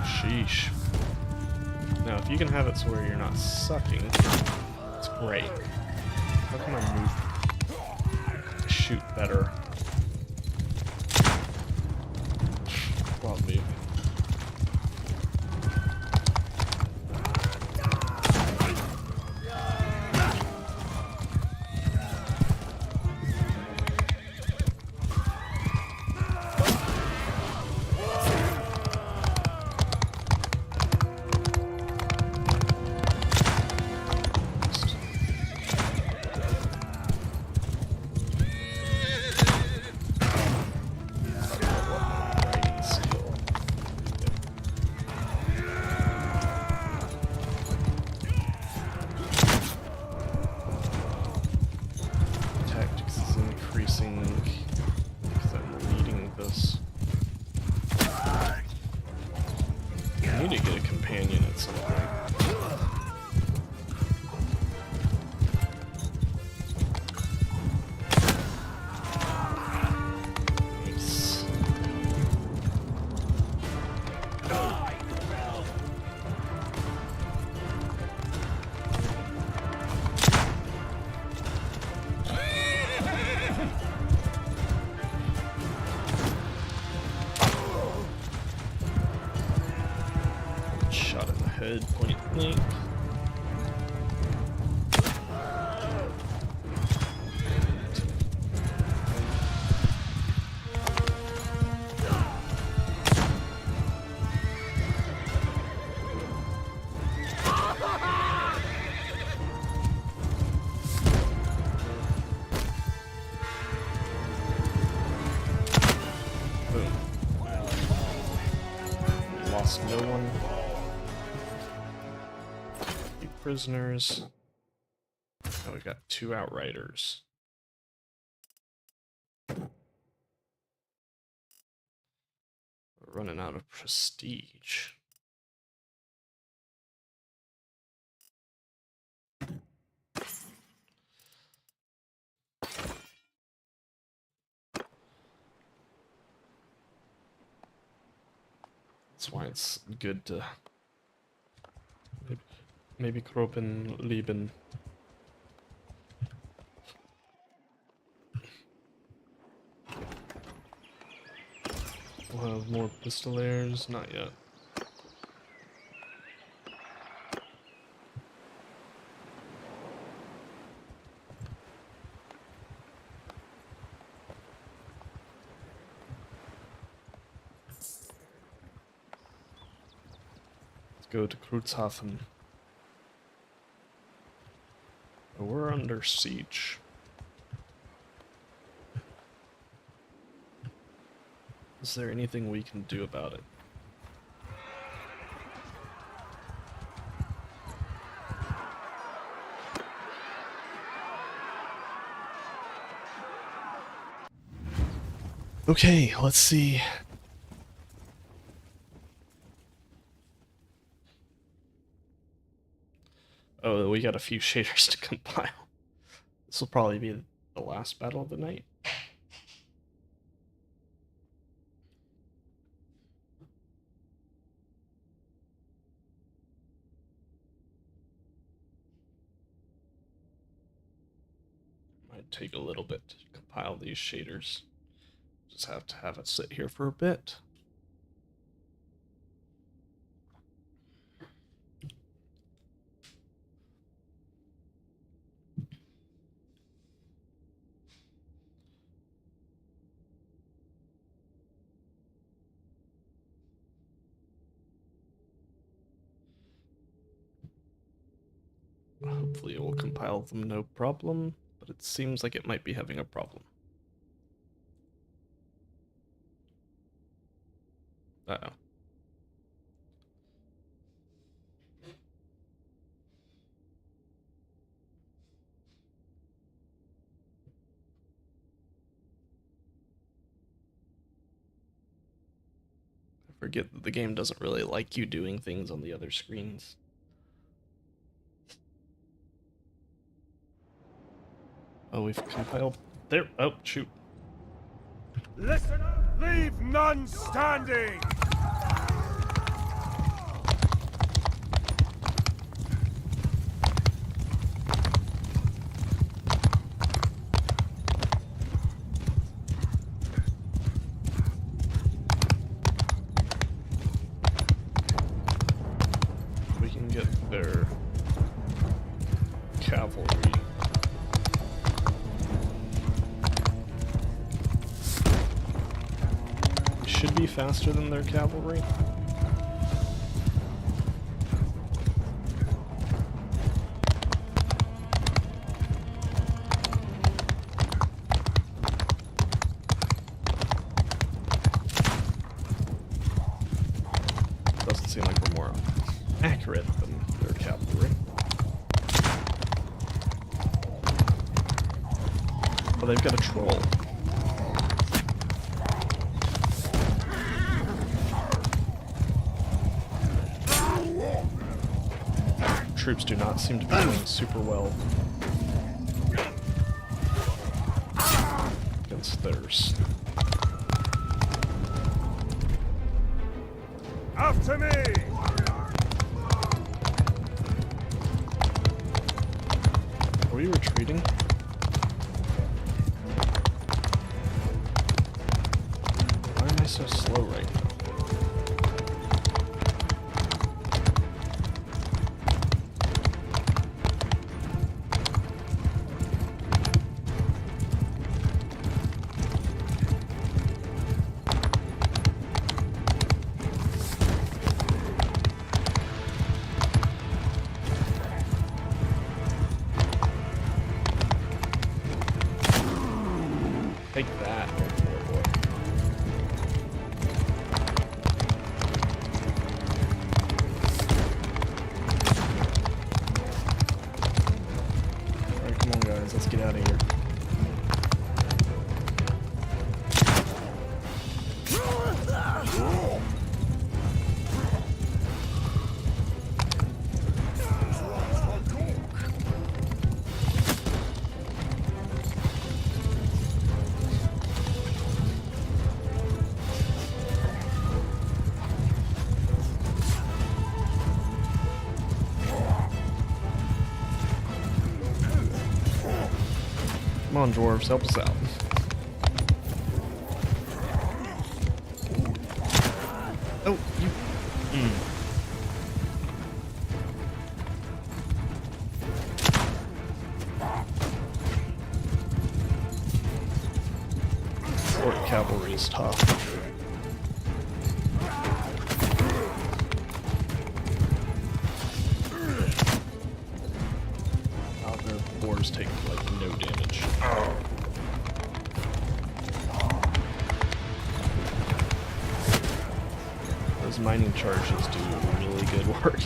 Sheesh. Now, if you can have it so where you're not sucking, it's great. How can I move to shoot better while moving? Point blank. Boom. Lost no one. Prisoners. Oh, we've got 2 outriders. We're running out of prestige. That's why it's good to maybe Kroppen Leben. We'll have more pistoleers, not yet. Let's go to Kreutzhafen. We're under siege. Is there anything we can do about it? Okay, let's see. Oh, we got a few shaders to compile. This will probably be the last battle of the night. Might take a little bit to compile these shaders. Just have to have it sit here for a bit. Hopefully it will compile them no problem, but it seems like it might be having a problem. Uh-oh. I forget that the game doesn't really like you doing things on the other screens. Oh, we've compiled. There. Oh, shoot. Listen up! Leave none standing! We can get their cavalry. We should be faster than their cavalry. Doesn't seem like we're more accurate than their cavalry. But they've got a troll. Troops do not seem to be doing super well against theirs. After me! Are we retreating? Why am I so slow right now? Take that. Oh boy. Alright, come on guys, let's get out of here. Come on, dwarves, help us out. Oh, you. Orc cavalry is tough. Their boars take like no damage. Those mining charges do really good work.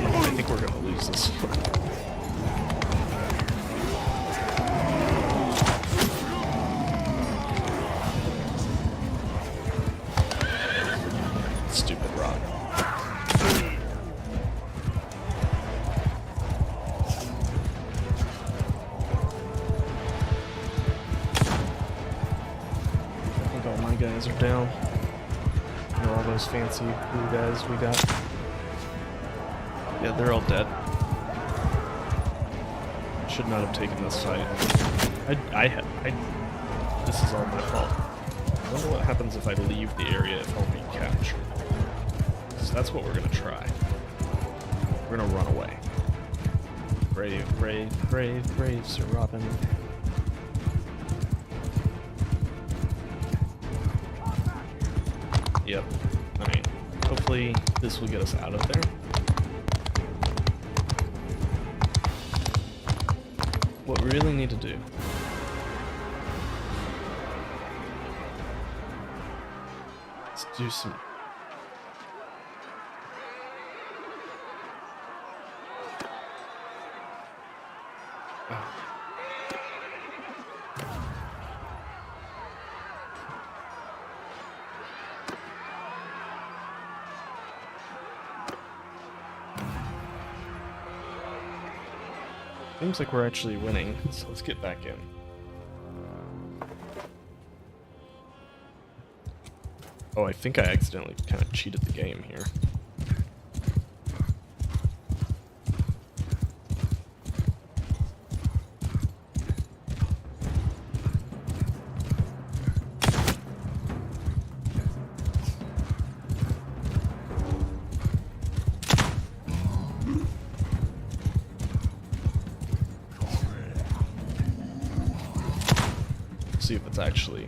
I think we're gonna lose this one. Stupid rock. I think all my guys are down. And all those fancy blue guys we got. Yeah, they're all dead. Should not have taken this fight. This is all my fault. wonder what happens if I leave the area if I'll be captured. So that's what we're gonna try. We're gonna run away. Brave, brave, brave, brave Sir Robin. Yep. Alright. Hopefully this will get us out of there. What we really need to do is do some... Oh. Seems like we're actually winning, so let's get back in. Oh, I think I accidentally kind of cheated the game here. See if it's actually...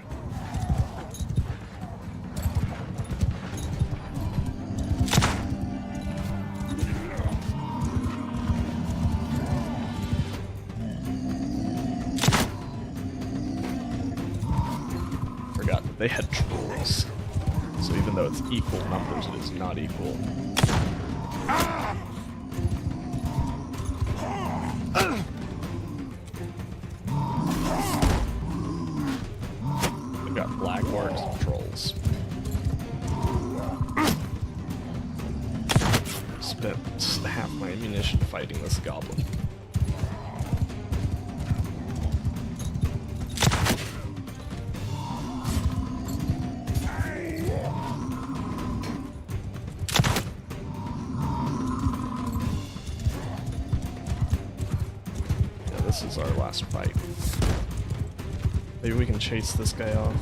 Forgot that they had trolls. So even though it's equal numbers, it is not equal. Black orcs and trolls. Spent half my ammunition fighting this goblin. Yeah, this is our last fight. Maybe we can chase this guy off.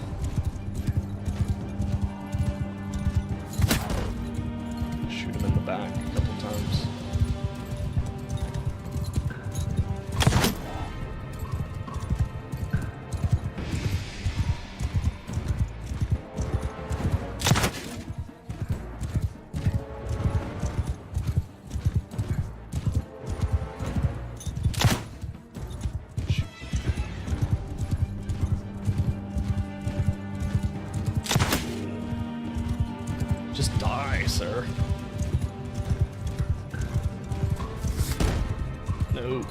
Shoot him in the back a couple times. Just die, sir. No.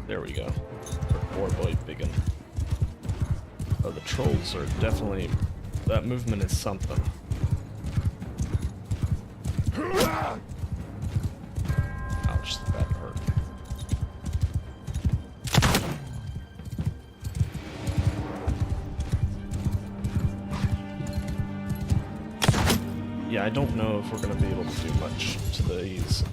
There we go. Poor boy Biggin. Oh, the trolls are definitely... That movement is something. Ouch, that hurt. Yeah, I don't know if we're going to be able to do much to these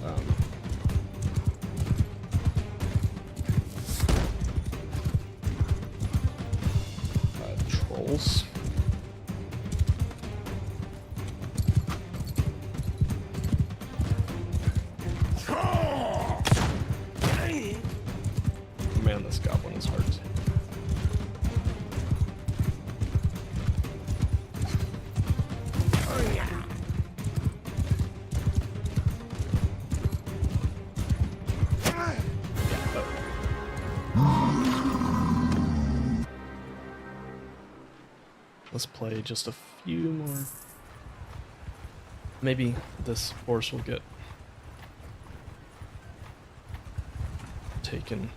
trolls. Man, this goblin is hard to... Let's play just a few more. Maybe this horse will get taken.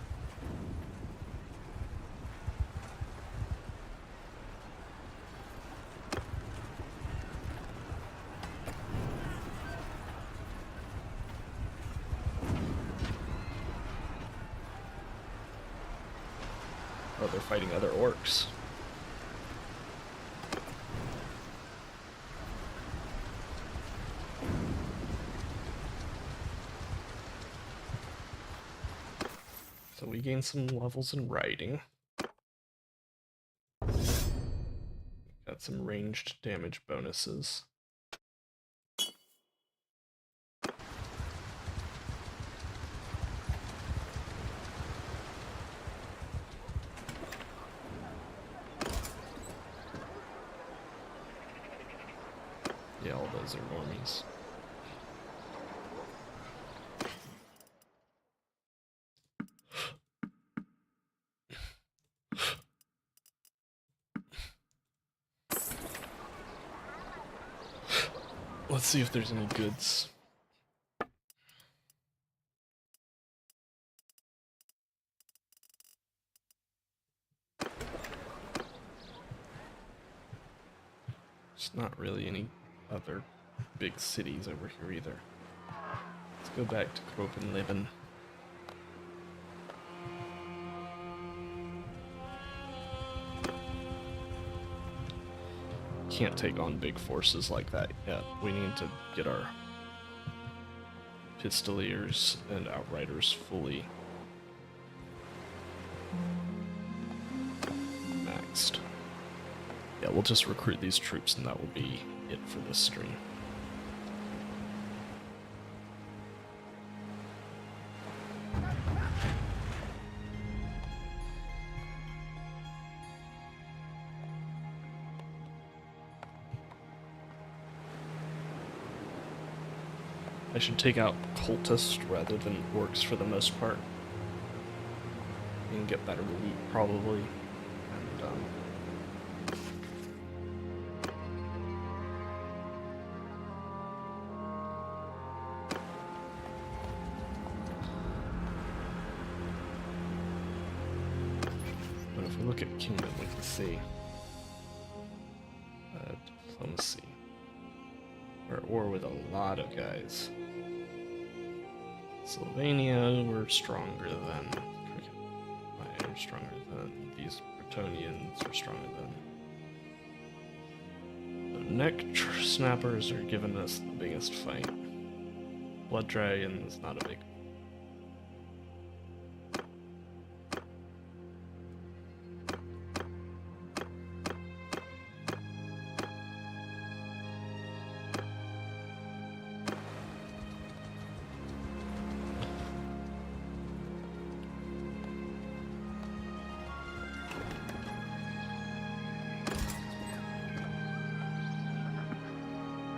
Oh, they're fighting other orcs. So we gain some levels in riding. Got some ranged damage bonuses. Yeah, all those are normies. Let's see if there's any goods. There's not really any other big cities over here either. Let's go back to Copenhagen. Can't take on big forces like that yet. We need to get our pistoliers and outriders fully maxed. Yeah, we'll just recruit these troops and that will be it for this stream. I should take out cultists rather than orcs for the most part. You can get better loot probably. And but if we look at kingdom, we can see diplomacy. We're at war with a lot of guys. Slovenia, we're stronger than. We're stronger than these Bretonians. We're stronger than. The neck snappers are giving us the biggest fight. Blood dragon is not a big.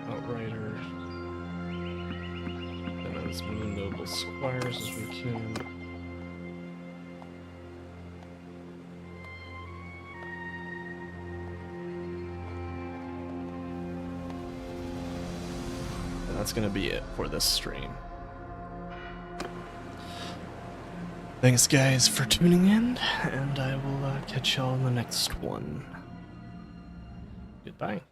Outrider, and as many noble squires as we can. And that's gonna be it for this stream. Thanks guys for tuning in, and I will catch y'all in the next one. Goodbye.